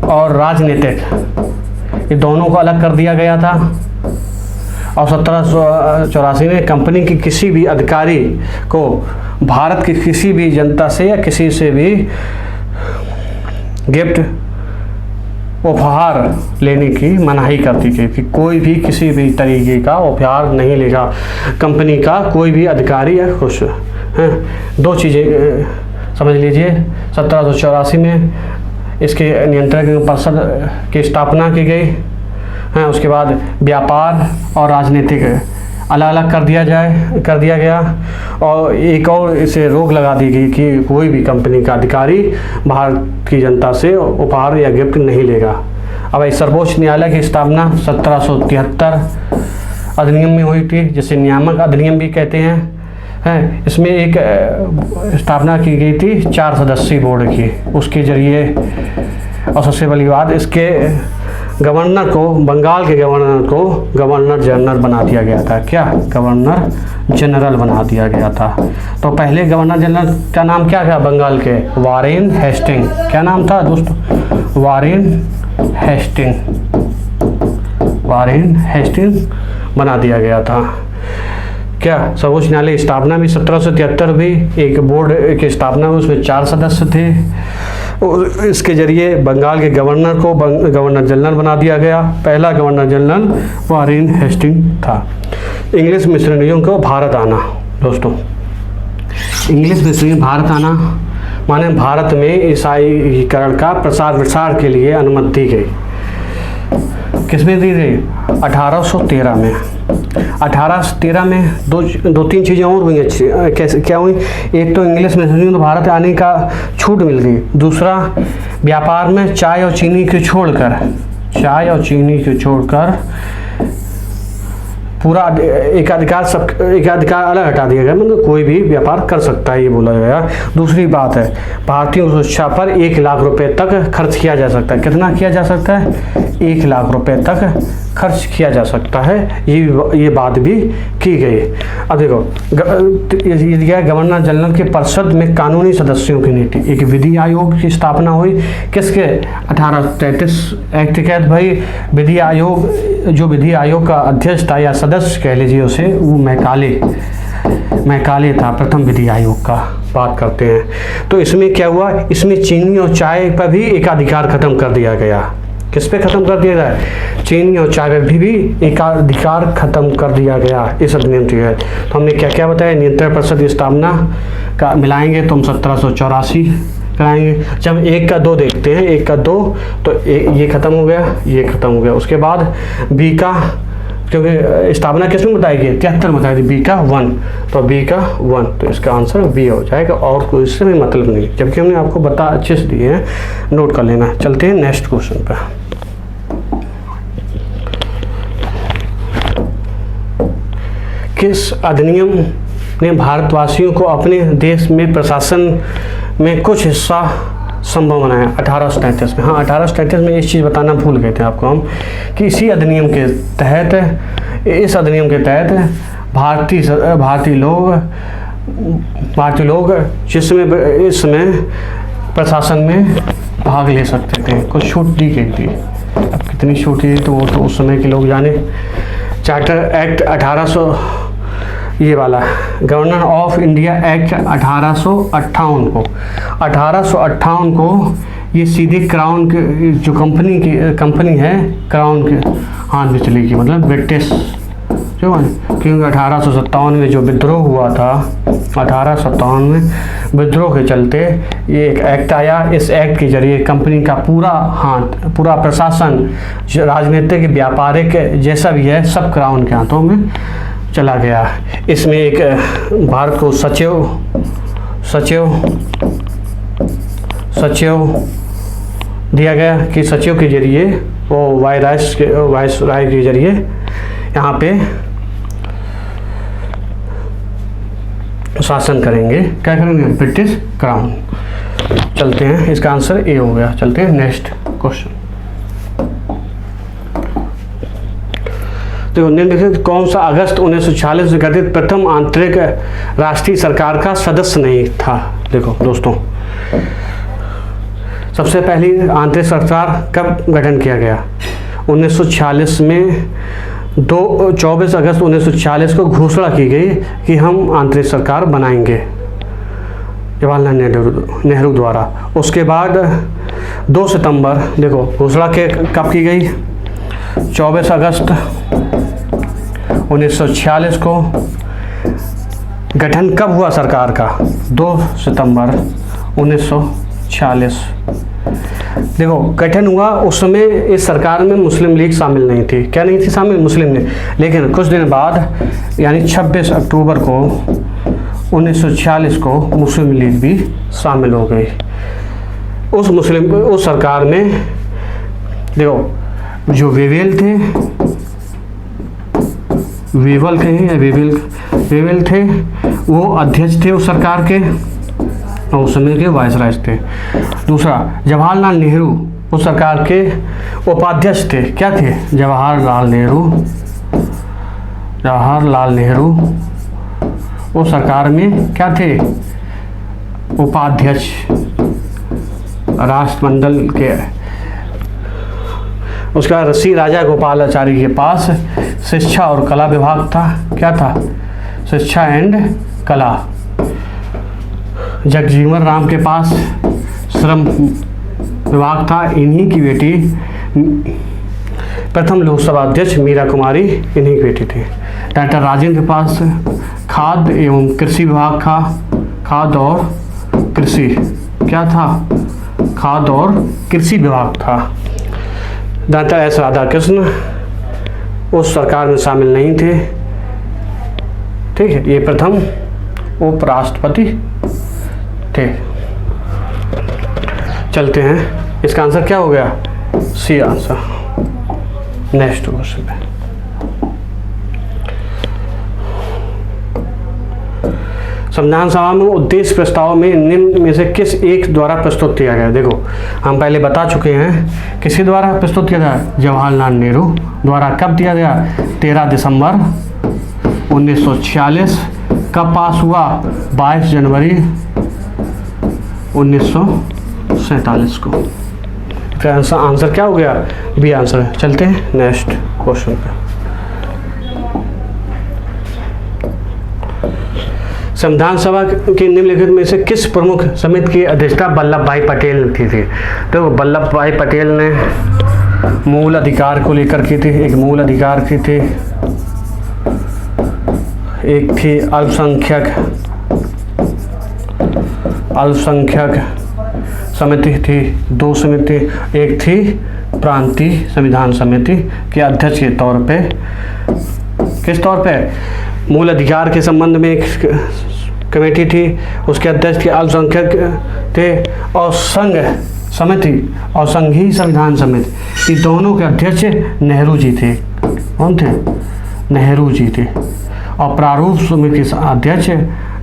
और राजनीतिक ये दोनों को अलग कर दिया गया था। और 1784 में कंपनी की किसी भी अधिकारी को भारत की किसी भी जनता से या किसी से भी गिफ्ट उपहार लेने की मनाही करती थी कि कोई भी किसी भी तरीके का उपहार नहीं लेगा। कंपनी का कोई भी अधिकारी या कुछ हैं। 2 चीज़ें समझ लीजिए, 1784 में इसके नियंत्रक परिषद की स्थापना की गई है। उसके बाद व्यापार और राजनीतिक अलग अलग कर दिया गया। और एक और इसे रोक लगा दी गई कि कोई भी कंपनी का अधिकारी भारत की जनता से उपहार या गिफ्ट नहीं लेगा। अब सर्वोच्च न्यायालय की स्थापना 1773 अधिनियम में हुई थी, जिसे नियामक अधिनियम भी कहते हैं। इसमें एक स्थापना की गई थी 4 सदस्यीय बोर्ड की। उसके जरिए और सबसे बड़ी बात, इसके गवर्नर को, बंगाल के गवर्नर को गवर्नर जनरल बना दिया गया था। क्या? गवर्नर जनरल बना दिया गया था। तो पहले गवर्नर जनरल का नाम क्या था बंगाल के? Warren Hastings. क्या नाम था दोस्तों? वारेन हेस्टिंग बना दिया गया था। क्या? सर्वोच्च न्यायालय स्थापना भी 1773 भी एक बोर्ड की स्थापना हुई, उसमें 4 सदस्य थे। और इसके जरिए बंगाल के गवर्नर को गवर्नर जनरल बना दिया गया। पहला गवर्नर जनरल वारेन हेस्टिंग था। इंग्लिश मिशनरियों को भारत आना दोस्तों, इंग्लिश मिशनरी भारत आना माने भारत में ईसाईकरण का प्रसार विस्तार के लिए अनुमति दी गई। किसमें दी गई? 1813 में। 1813 में दो तीन चीज़ें और हुई अच्छी। कैसे क्या हुई? एक तो इंग्लिश मिशनरियों को भारत आने का छूट मिल गई। दूसरा, व्यापार में चाय और चीनी को छोड़कर पूरा एक अधिकार अलग हटा दिया गया, मतलब कोई भी व्यापार कर सकता है ये बोला गया। दूसरी बात है, भारतीयों की सुरक्षा पर 1 लाख रुपए तक खर्च किया जा सकता है। कितना किया जा सकता है? 1 लाख रुपए तक खर्च किया जा सकता है। ये बात भी की गई। अब देखो, गवर्नर जनरल के परिषद में कानूनी सदस्यों की नीति, एक विधि आयोग की स्थापना हुई। किसके? 1833 एक्ट के तहत भाई विधि आयोग, जो विधि आयोग का अध्यक्ष था या सदस्य कह लीजिए उसे, वो मैकाले था, प्रथम विधि आयोग का बात करते हैं। तो इसमें क्या हुआ? इसमें चीनी और चाय पर भी एकाधिकार खत्म कर दिया गया। किस पे ख़त्म कर दिया जाए? चीनी और चाय पे भी एकाधिकार ख़त्म कर दिया गया इस अधिनियम के तहत। तो हमने क्या क्या बताया? नियंत्रण परिषद की स्थापना का मिलाएंगे तो हम 1784 कराएंगे। जब 1 का 2 देखते हैं, 1 का 2 तो ये ख़त्म हो गया, ये ख़त्म हो गया। उसके बाद बी का, क्योंकि स्थापना किसमें बताई गई? 73 बताई थी, बी का 1, तो बी का 1, तो इसका आंसर बी हो जाएगा और कोई इससे भी मतलब नहीं, जबकि हमने आपको बता अच्छे से दिए हैं, नोट कर लेना। चलते हैं नेक्स्ट क्वेश्चन पर। किस अधिनियम ने भारतवासियों को अपने देश में प्रशासन में कुछ हिस्सा संभव बनाया? 1837 में। हाँ, 1837 में एक चीज़ बताना भूल गए थे आपको हम, कि इसी अधिनियम के तहत, इस अधिनियम के तहत भारतीय लोग जिसमें इसमें प्रशासन में भाग ले सकते थे। कुछ छूट दी गई थी, अब कितनी छूट दी तो वो तो उस समय के लोग जाने। चार्टर एक्ट 1800, ये वाला गवर्नर ऑफ इंडिया एक्ट 1858 को ये सीधे क्राउन के जो कंपनी है क्राउन के हाथ में चली गई, मतलब ब्रिटिश जो है, क्योंकि 1857 में जो विद्रोह हुआ था, 1857 में विद्रोह के चलते ये एक एक्ट आया। इस एक्ट के जरिए कंपनी का पूरा हाथ, पूरा प्रशासन, राजनीतिक, व्यापारिक जैसा भी है, सब क्राउन के हाथों में चला गया। इसमें एक भारत को सचिव दिया गया कि सचिव के जरिए वो वायसराय के जरिए यहाँ पे शासन करेंगे। क्या करेंगे? British crown. चलते हैं, इसका आंसर ए हो गया। चलते हैं नेक्स्ट क्वेश्चन। तो निम्नलिखित कौन सा अगस्त 1946 में गठित प्रथम आंतरिक राष्ट्रीय सरकार का सदस्य नहीं था? देखो दोस्तों, सबसे पहली आंतरिक सरकार कब गठन किया गया? 1946 में 24 अगस्त 1946 को घोषणा की गई कि हम आंतरिक सरकार बनाएंगे, जवाहरलाल नेहरू द्वारा। उसके बाद 2 सितंबर, देखो घोषणा के कब की गई? 24 अगस्त 1946 को। गठन कब हुआ सरकार का? 2 सितंबर 1946। देखो गठन हुआ, उस समय इस सरकार में मुस्लिम लीग शामिल नहीं थी। क्या नहीं थी शामिल? मुस्लिम लीग। लेकिन कुछ दिन बाद यानी 26 अक्टूबर को 1946 को मुस्लिम लीग भी शामिल हो गई। उस सरकार में देखो जो वेवेल थे वो अध्यक्ष थे उस सरकार के, और उस समय के वायसराय थे। दूसरा, जवाहरलाल नेहरू उस सरकार के उपाध्यक्ष थे। क्या थे? जवाहरलाल नेहरू उस सरकार में क्या थे? उपाध्यक्ष। राष्ट्रमंडल के उसका ऋषि राजा गोपालाचारी के पास शिक्षा और कला विभाग था। क्या था? शिक्षा एंड कला। जगजीवन राम के पास श्रम विभाग था। इन्हीं की बेटी प्रथम लोकसभा अध्यक्ष मीरा कुमारी इन्हीं की बेटी थी। डॉक्टर राजेंद्र के पास खाद्य एवं कृषि विभाग था। खाद्य और कृषि क्या था? खाद्य और कृषि विभाग था। डॉक्टर एस राधाकृष्ण उस सरकार में शामिल नहीं थे। ठीक है, ये प्रथम उपराष्ट्रपति थे। चलते हैं, इसका आंसर क्या हो गया? C answer. नेक्स्ट क्वेश्चन पे संविधान सभा में उद्देश्य प्रस्ताव में निम्न में से किस एक द्वारा प्रस्तुत किया गया? देखो हम पहले बता चुके हैं किसके द्वारा प्रस्तुत किया गया? जवाहरलाल नेहरू द्वारा। कब दिया गया? 13 दिसंबर 1946। कब पास हुआ? 22 जनवरी 1947 को। इसका आंसर क्या हो गया? बी आंसर है। चलते हैं नेक्स्ट क्वेश्चन पे। संविधान सभा के निम्नलिखित में से किस प्रमुख समिति की अध्यक्षता वल्लभ भाई पटेल की थी? तो वल्लभ भाई पटेल ने मूल अधिकार को लेकर की थी, एक मूल अधिकार की थी, एक थी अल्पसंख्यक समिति थी, 2 समिति, एक थी प्रांतीय संविधान समिति के अध्यक्ष के तौर पे, किस तौर पे, मूल अधिकार के संबंध में एक कमेटी थी, उसके अध्यक्ष के अल्पसंख्यक थे, और संघ समिति और संघीय संविधान समिति, ये दोनों के अध्यक्ष नेहरू जी थे। कौन थे? नेहरू जी थे। और प्रारूप समिति के अध्यक्ष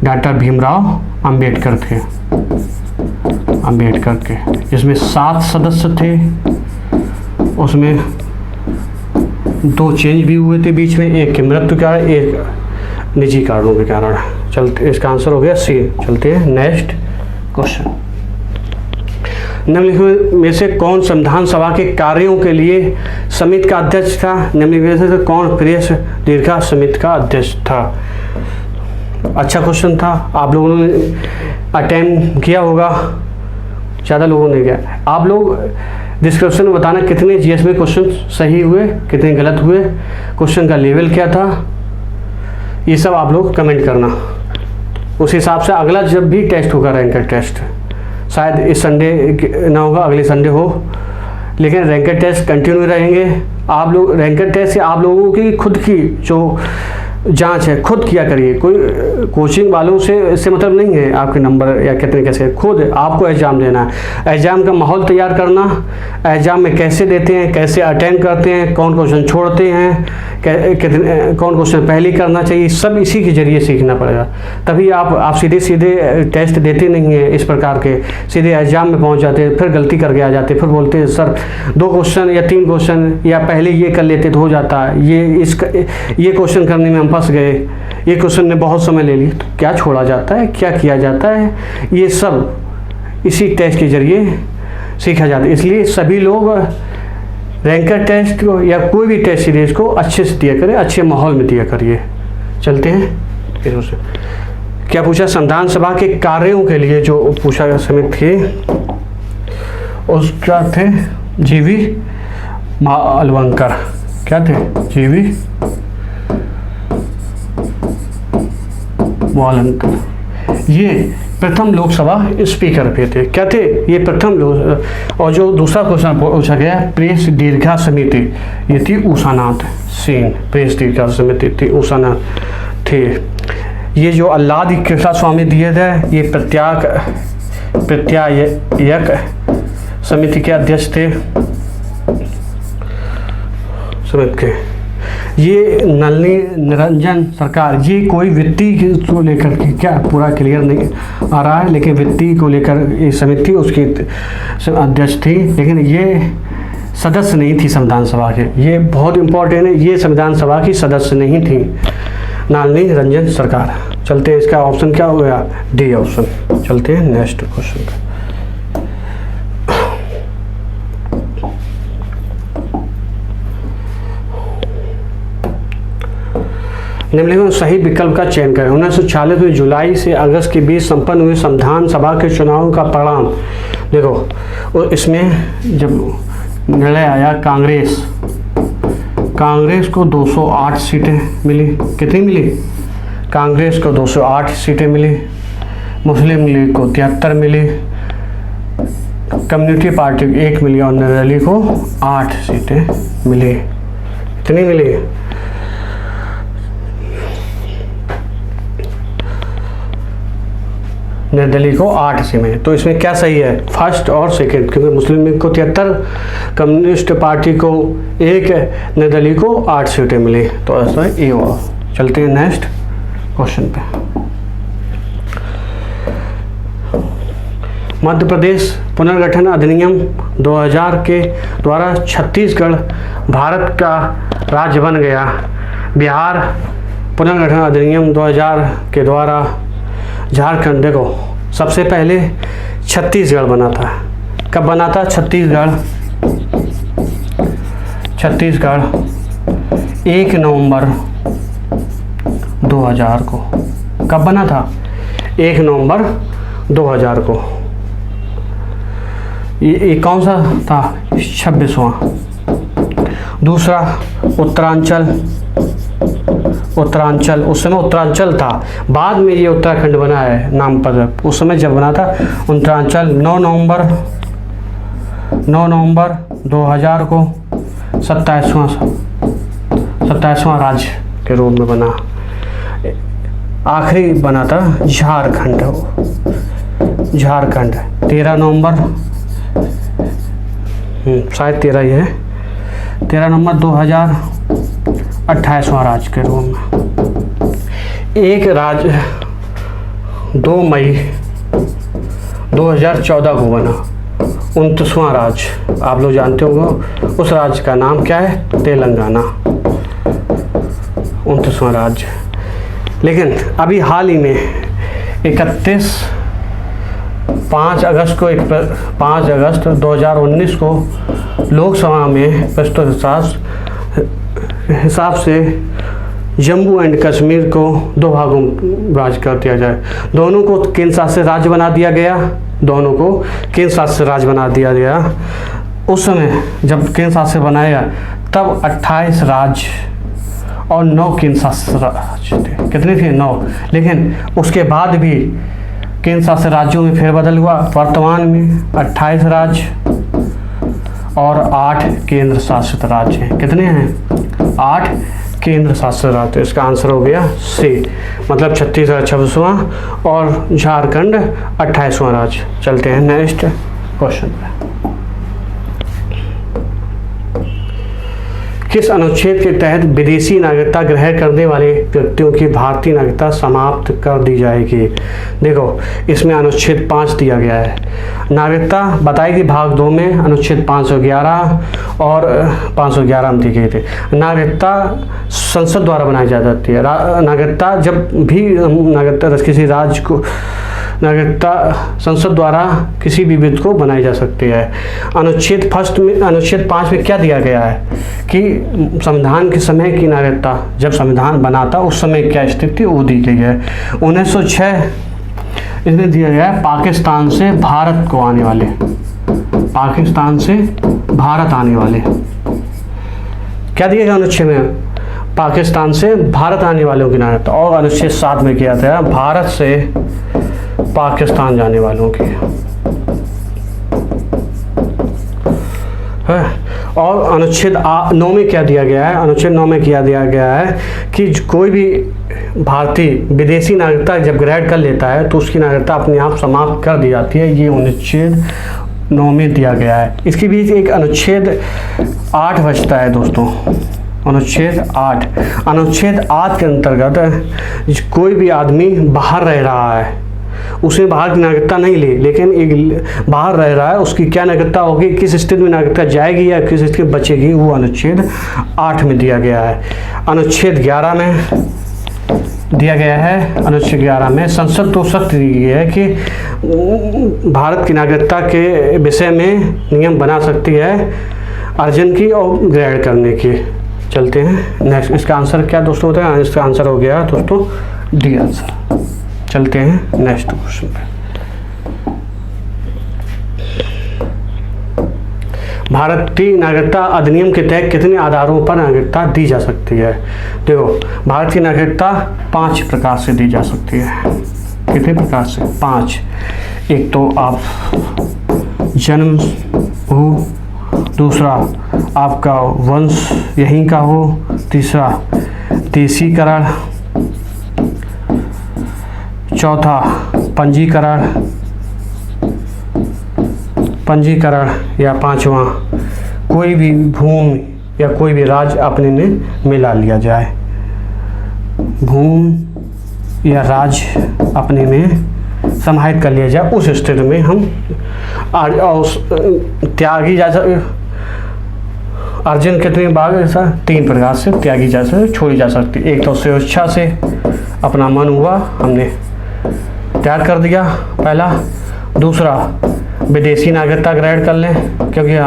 डॉक्टर भीमराव अंबेडकर थे। अंबेडकर के, इसमें 7 सदस्य थे, उसमें 2 चेंज भी हुए थे बीच में, एक की मृत्यु के कारण, एक निजी कारणों के कारण। चलते, इसका आंसर हो गया सी। चलते हैं नेक्स्ट क्वेश्चन। निम्नलिखित में से कौन संविधान सभा के कार्यों के लिए समिति का अध्यक्ष था? निम्नलिखित में से कौन प्रेस दीर्घा समिति का अध्यक्ष था? अच्छा क्वेश्चन था, आप लोगों ने अटेम्प्ट किया होगा, ज़्यादा लोगों ने किया। आप लोग डिस्क्रिप्शन में बताना कितने जीएस में क्वेश्चन सही हुए, कितने गलत हुए, क्वेश्चन का लेवल क्या था, ये सब आप लोग कमेंट करना। उस हिसाब से अगला जब भी टेस्ट होगा, रैंकर टेस्ट, शायद इस संडे ना होगा, अगले संडे हो, लेकिन रैंकर टेस्ट कंटिन्यू रहेंगे। आप लोग रैंकर टेस्ट से आप लोगों की खुद की जो जांच है खुद किया करिए, कोई कोचिंग वालों से इससे मतलब नहीं है आपके नंबर या कितने कैसे, खुद आपको एग्ज़ाम देना है। एग्ज़ाम का माहौल तैयार करना, एग्ज़ाम में कैसे देते हैं, कैसे अटेंड करते हैं, कौन क्वेश्चन छोड़ते हैं, कितने कौन क्वेश्चन पहले करना चाहिए, सब इसी के जरिए सीखना पड़ेगा। तभी आप सीधे सीधे टेस्ट देते नहीं हैं इस प्रकार के, सीधे एग्ज़ाम में पहुँच जाते हैं, फिर गलती करके आ जाते हैं, फिर बोलते हैं सर 2 क्वेश्चन या 3 क्वेश्चन या पहले ये कर लेते तो हो जाता, ये क्वेश्चन करने में फंस गए, ये क्वेश्चन ने बहुत समय ले लिया। तो क्या छोड़ा जाता है, क्या किया जाता है, ये सब इसी टेस्ट के जरिए सीखा जाता है। इसलिए सभी लोग रैंकर टेस्ट को या कोई भी टेस्ट सीरीज को अच्छे से दिया करें, अच्छे माहौल में दिया करिए। चलते हैं फिर उससे क्या पूछा, संविधान सभा के कार्यों के लिए जो पूछा गया समिति थी उसका थे जीवी मालवंकर। क्या थे? जीवी मालवंकर। ये प्रथम लोकसभा स्पीकर पे थे। क्या थे? ये प्रथम लोक। और जो दूसरा क्वेश्चन पूछा गया प्रेस दीर्घा समिति, ये थी उषानाथ सेन। प्रेस दीर्घा समिति थी उषानाथ थे। ये जो अल्लादी कृष्णा स्वामी दिए थे, ये प्रत्यायक समिति के अध्यक्ष थे समिति के। ये नलिनी निरंजन सरकार, ये कोई वित्तीय को लेकर के क्या पूरा क्लियर नहीं आ रहा है, लेकिन वित्तीय को लेकर ये समिति उसकी अध्यक्ष थी, लेकिन ये सदस्य नहीं थी संविधान सभा के। ये बहुत इंपॉर्टेंट है, ये संविधान सभा की सदस्य नहीं थी नलिनी निरंजन सरकार। चलते हैं, इसका ऑप्शन क्या हो गया? D option. चलते हैं नेक्स्ट क्वेश्चन पे। निम्नलिखित सही विकल्प का चयन करें। 1946 में जुलाई से अगस्त के बीच संपन्न हुए संविधान सभा के चुनाव का परिणाम देखो। इसमें जब निर्णय आया, कांग्रेस को 208 सीटें मिली। कितनी मिली? कांग्रेस को 208 सीटें मिली, मुस्लिम लीग को 73 मिली, कम्युनिटी पार्टी को 1 मिली और निर्दलीय को 8 सीटें मिली। कितनी मिली? निर्दलीय को 8 सीटें। तो इसमें क्या सही है? फर्स्ट और सेकंड, क्योंकि मुस्लिम लीग को 73, कम्युनिस्ट पार्टी को 1, निर्दलीय को 8 सीटें मिली। तो ऐसा ए हुआ। चलते हैं नेक्स्ट क्वेश्चन पे। मध्य प्रदेश पुनर्गठन अधिनियम 2000 के द्वारा छत्तीसगढ़ भारत का राज्य बन गया। बिहार पुनर्गठन अधिनियम 2000 के द्वारा झारखंड, देखो सबसे पहले छत्तीसगढ़ बना था। कब बना था? छत्तीसगढ़ 1 नवंबर 2000 को। कब बना था? 1 नवंबर 2000 को। ये कौन सा था? 26वां दूसरा उत्तरांचल, उत्तरांचल उस समय उत्तरांचल था, बाद में ये उत्तराखंड बना है नाम पर, उस समय जब बना था उत्तरांचल। 9 नवंबर 2000 को 27वां राज्य के रूप में बना। आखिरी बना था झारखंड, 13 नवंबर, शायद 13 ही है, 13 नवंबर 2000 28वां राज्य के रूप में। एक राज्य 2 मई 2014 को बना, 29वां राज्य। आप लोग जानते होंगे उस राज्य का नाम क्या है, तेलंगाना, 29वां राज्य। लेकिन अभी हाल ही में 5 अगस्त 2019 को लोकसभा में प्रस्तुत हिसाब से जम्मू एंड कश्मीर को 2 भागों में राज्य कर दिया जाए। दोनों को केंद्र शासित राज्य बना दिया गया, दोनों को केंद्र शासित राज्य बना दिया गया। उस समय जब केंद्र शासित बनाया तब 28 राज्य और 9 केंद्र शासित राज्य थे। कितने थे? 9। लेकिन उसके बाद भी केंद्र शासित राज्यों में फेरबदल हुआ। वर्तमान में 28 राज्य और 8 केंद्र शासित राज्य हैं। कितने हैं? 8 केंद्र शासित राज्य। इसका आंसर हो गया सी, मतलब छत्तीसगढ़ 26वां और झारखंड 28वां राज्य। चलते हैं नेक्स्ट क्वेश्चन पे। किस अनुच्छेद के तहत विदेशी नागरिकता ग्रहण करने वाले व्यक्तियों की भारतीय नागरिकता समाप्त कर दी जाएगी? देखो, इसमें अनुच्छेद 5 दिया गया है। नागरिकता बताएगी भाग 2 में अनुच्छेद 511 और 511 में दी गई थी। नागरिकता संसद द्वारा बनाई जा सकती है। नागरिकता जब भी नागरिकता किसी राज्य को नागरिकता संसद द्वारा किसी भी व्यक्ति को बनाई जा सकती है। अनुच्छेद 5 में क्या दिया गया है कि संविधान के समय की नागरिकता, जब संविधान बना था उस समय क्या स्थिति थी वो दी गई है। 1906 इसमें दिया गया है पाकिस्तान से भारत को आने वाले, पाकिस्तान से भारत आने वाले क्या दिया गया अनुच्छेद में? पाकिस्तान से भारत आने वालों की नागरिकता। और अनुच्छेद 7 में किया था भारत से पाकिस्तान जाने वालों की है। और अनुच्छेद 9 में क्या दिया गया है? अनुच्छेद 9 में क्या दिया गया है कि कोई भी भारतीय विदेशी नागरिकता जब ग्रहण कर लेता है तो उसकी नागरिकता अपने आप समाप्त कर दी जाती है। ये अनुच्छेद 9 में दिया गया है। इसके बीच एक अनुच्छेद 8 बचता है दोस्तों, अनुच्छेद 8। अनुच्छेद 8 के अंतर्गत कोई भी आदमी बाहर रह रहा है, उसे बाहर की नागरिकता नहीं ली, लेकिन एक बाहर रह रहा है, उसकी क्या नागरिकता होगी, किस स्थिति में नागरिकता जाएगी या किस स्थिति में बचेगी, वो अनुच्छेद 8 में दिया गया है। अनुच्छेद 11 में दिया गया है, अनुच्छेद 11 में संसद तो सख्त दी गई है कि भारत की नागरिकता के विषय में नियम बना सकती है अर्जन की और ग्रहण करने की। चलते हैं नेक्स्ट। इसका आंसर क्या दोस्तों होता है? इसका आंसर हो गया दोस्तों डी आंसर। चलते हैं नेक्स्ट क्वेश्चन पे। भारतीय नागरिकता अधिनियम के तहत कितने आधारों पर नागरिकता दी जा सकती है? देखो, भारत की नागरिकता 5 प्रकार से दी जा सकती है। कितने प्रकार से? 5। एक तो आप जन्म हो, दूसरा आपका वंश यहीं का हो, तीसरा देशीकरण, चौथा पंजीकरण या 5वां कोई भी भूमि या कोई भी राज्य अपने में मिला लिया जाए। भूमि या राज्य अपने में समाहित कर लिया जाए, उस स्थिति में हम त्यागी जा अर्जन कितने भाग ऐसा 3 प्रकार से त्यागी जा सकती, छोड़ी जा सकती। एक तो स्वेच्छा से अपना मन हुआ हमने त्याग कर दिया पहला। दूसरा विदेशी नागरिकता ग्रहण कर लें, क्योंकि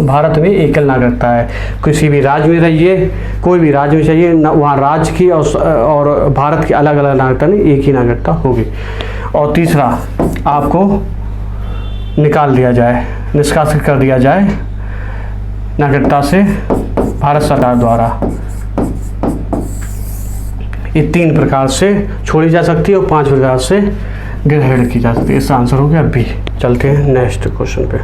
भारत में एकल नागरिकता है। किसी भी राज्य में रहिए, कोई भी राज्य में चाहिए, वहाँ राज्य की और भारत की अलग अलग नागरिकता नहीं, एक ही नागरिकता होगी। और तीसरा आपको निकाल दिया जाए, निष्कासित कर दिया जाए नागरिकता से भारत सरकार द्वारा। ये 3 प्रकार से छोड़ी जा सकती है और 5 प्रकार से ग्रहण की जा सकती है। इसका आंसर हो गया बी। चलते हैं नेक्स्ट क्वेश्चन पे।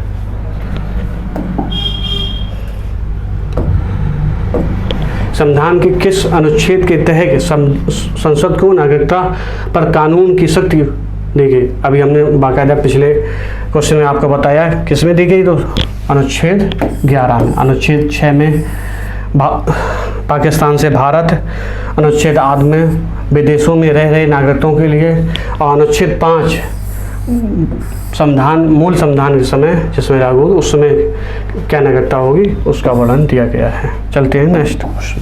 संविधान के किस अनुच्छेद के तहत संसद को नागरिकता पर कानून की शक्ति दी गई? अभी हमने बाकायदा पिछले क्वेश्चन में आपको बताया किस में दी गई, तो अनुच्छेद 11 में। अनुच्छेद 6 में पाकिस्तान से भारत, अनुच्छेद 8 में विदेशों में रह रहे नागरिकों के लिए, और अनुच्छेद 5 संविधान, मूल संविधान के समय जिसमें लागू उस समय क्या नागरिकता होगी उसका वर्णन दिया गया है। चलते हैं नेक्स्ट क्वेश्चन।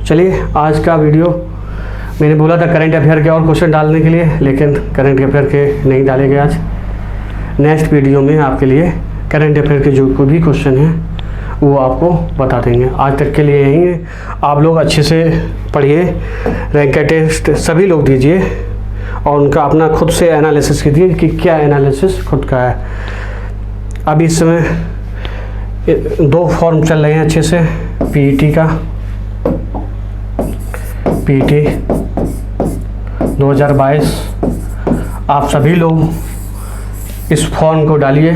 चलिए, आज का वीडियो मैंने बोला था करंट अफेयर के और क्वेश्चन डालने के लिए, लेकिन करंट अफेयर के नहीं डाले गए। आज नेक्स्ट वीडियो में आपके लिए करंट अफेयर के जो कोई भी क्वेश्चन हैं वो आपको बता देंगे। आज तक के लिए यही है। आप लोग अच्छे से पढ़िए, रैंक का टेस्ट सभी लोग दीजिए और उनका अपना खुद से एनालिसिस कीजिए कि क्या एनालिसिस खुद का है। अभी इस समय 2 फॉर्म चल रहे हैं अच्छे से पीईटी का, पीईटी 2022। आप सभी लोग इस फॉर्म को डालिए।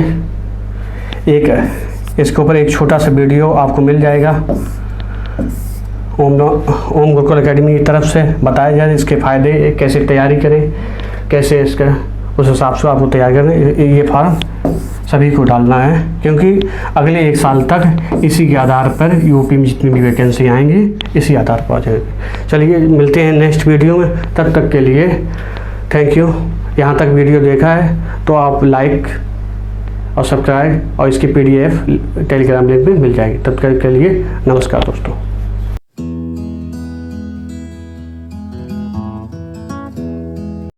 इसके ऊपर एक छोटा सा वीडियो आपको मिल जाएगा, ओम गुरुकुल एकेडमी की तरफ से बताया जाए इसके फ़ायदे, कैसे तैयारी करें, कैसे इसका उस हिसाब से आपको तैयार करें। ये फॉर्म सभी को डालना है, क्योंकि अगले 1 साल तक इसी के आधार पर यूपी में जितनी भी वैकेंसी आएंगी इसी आधार पर आ जाएगी। चलिए, मिलते हैं नेक्स्ट वीडियो में। तब तक के लिए थैंक यू। यहाँ तक वीडियो देखा है तो आप लाइक और सब्सक्राइब, और इसकी PDF टेलीग्राम लिंक में मिल जाएगी। तब तक के लिए नमस्कार दोस्तों।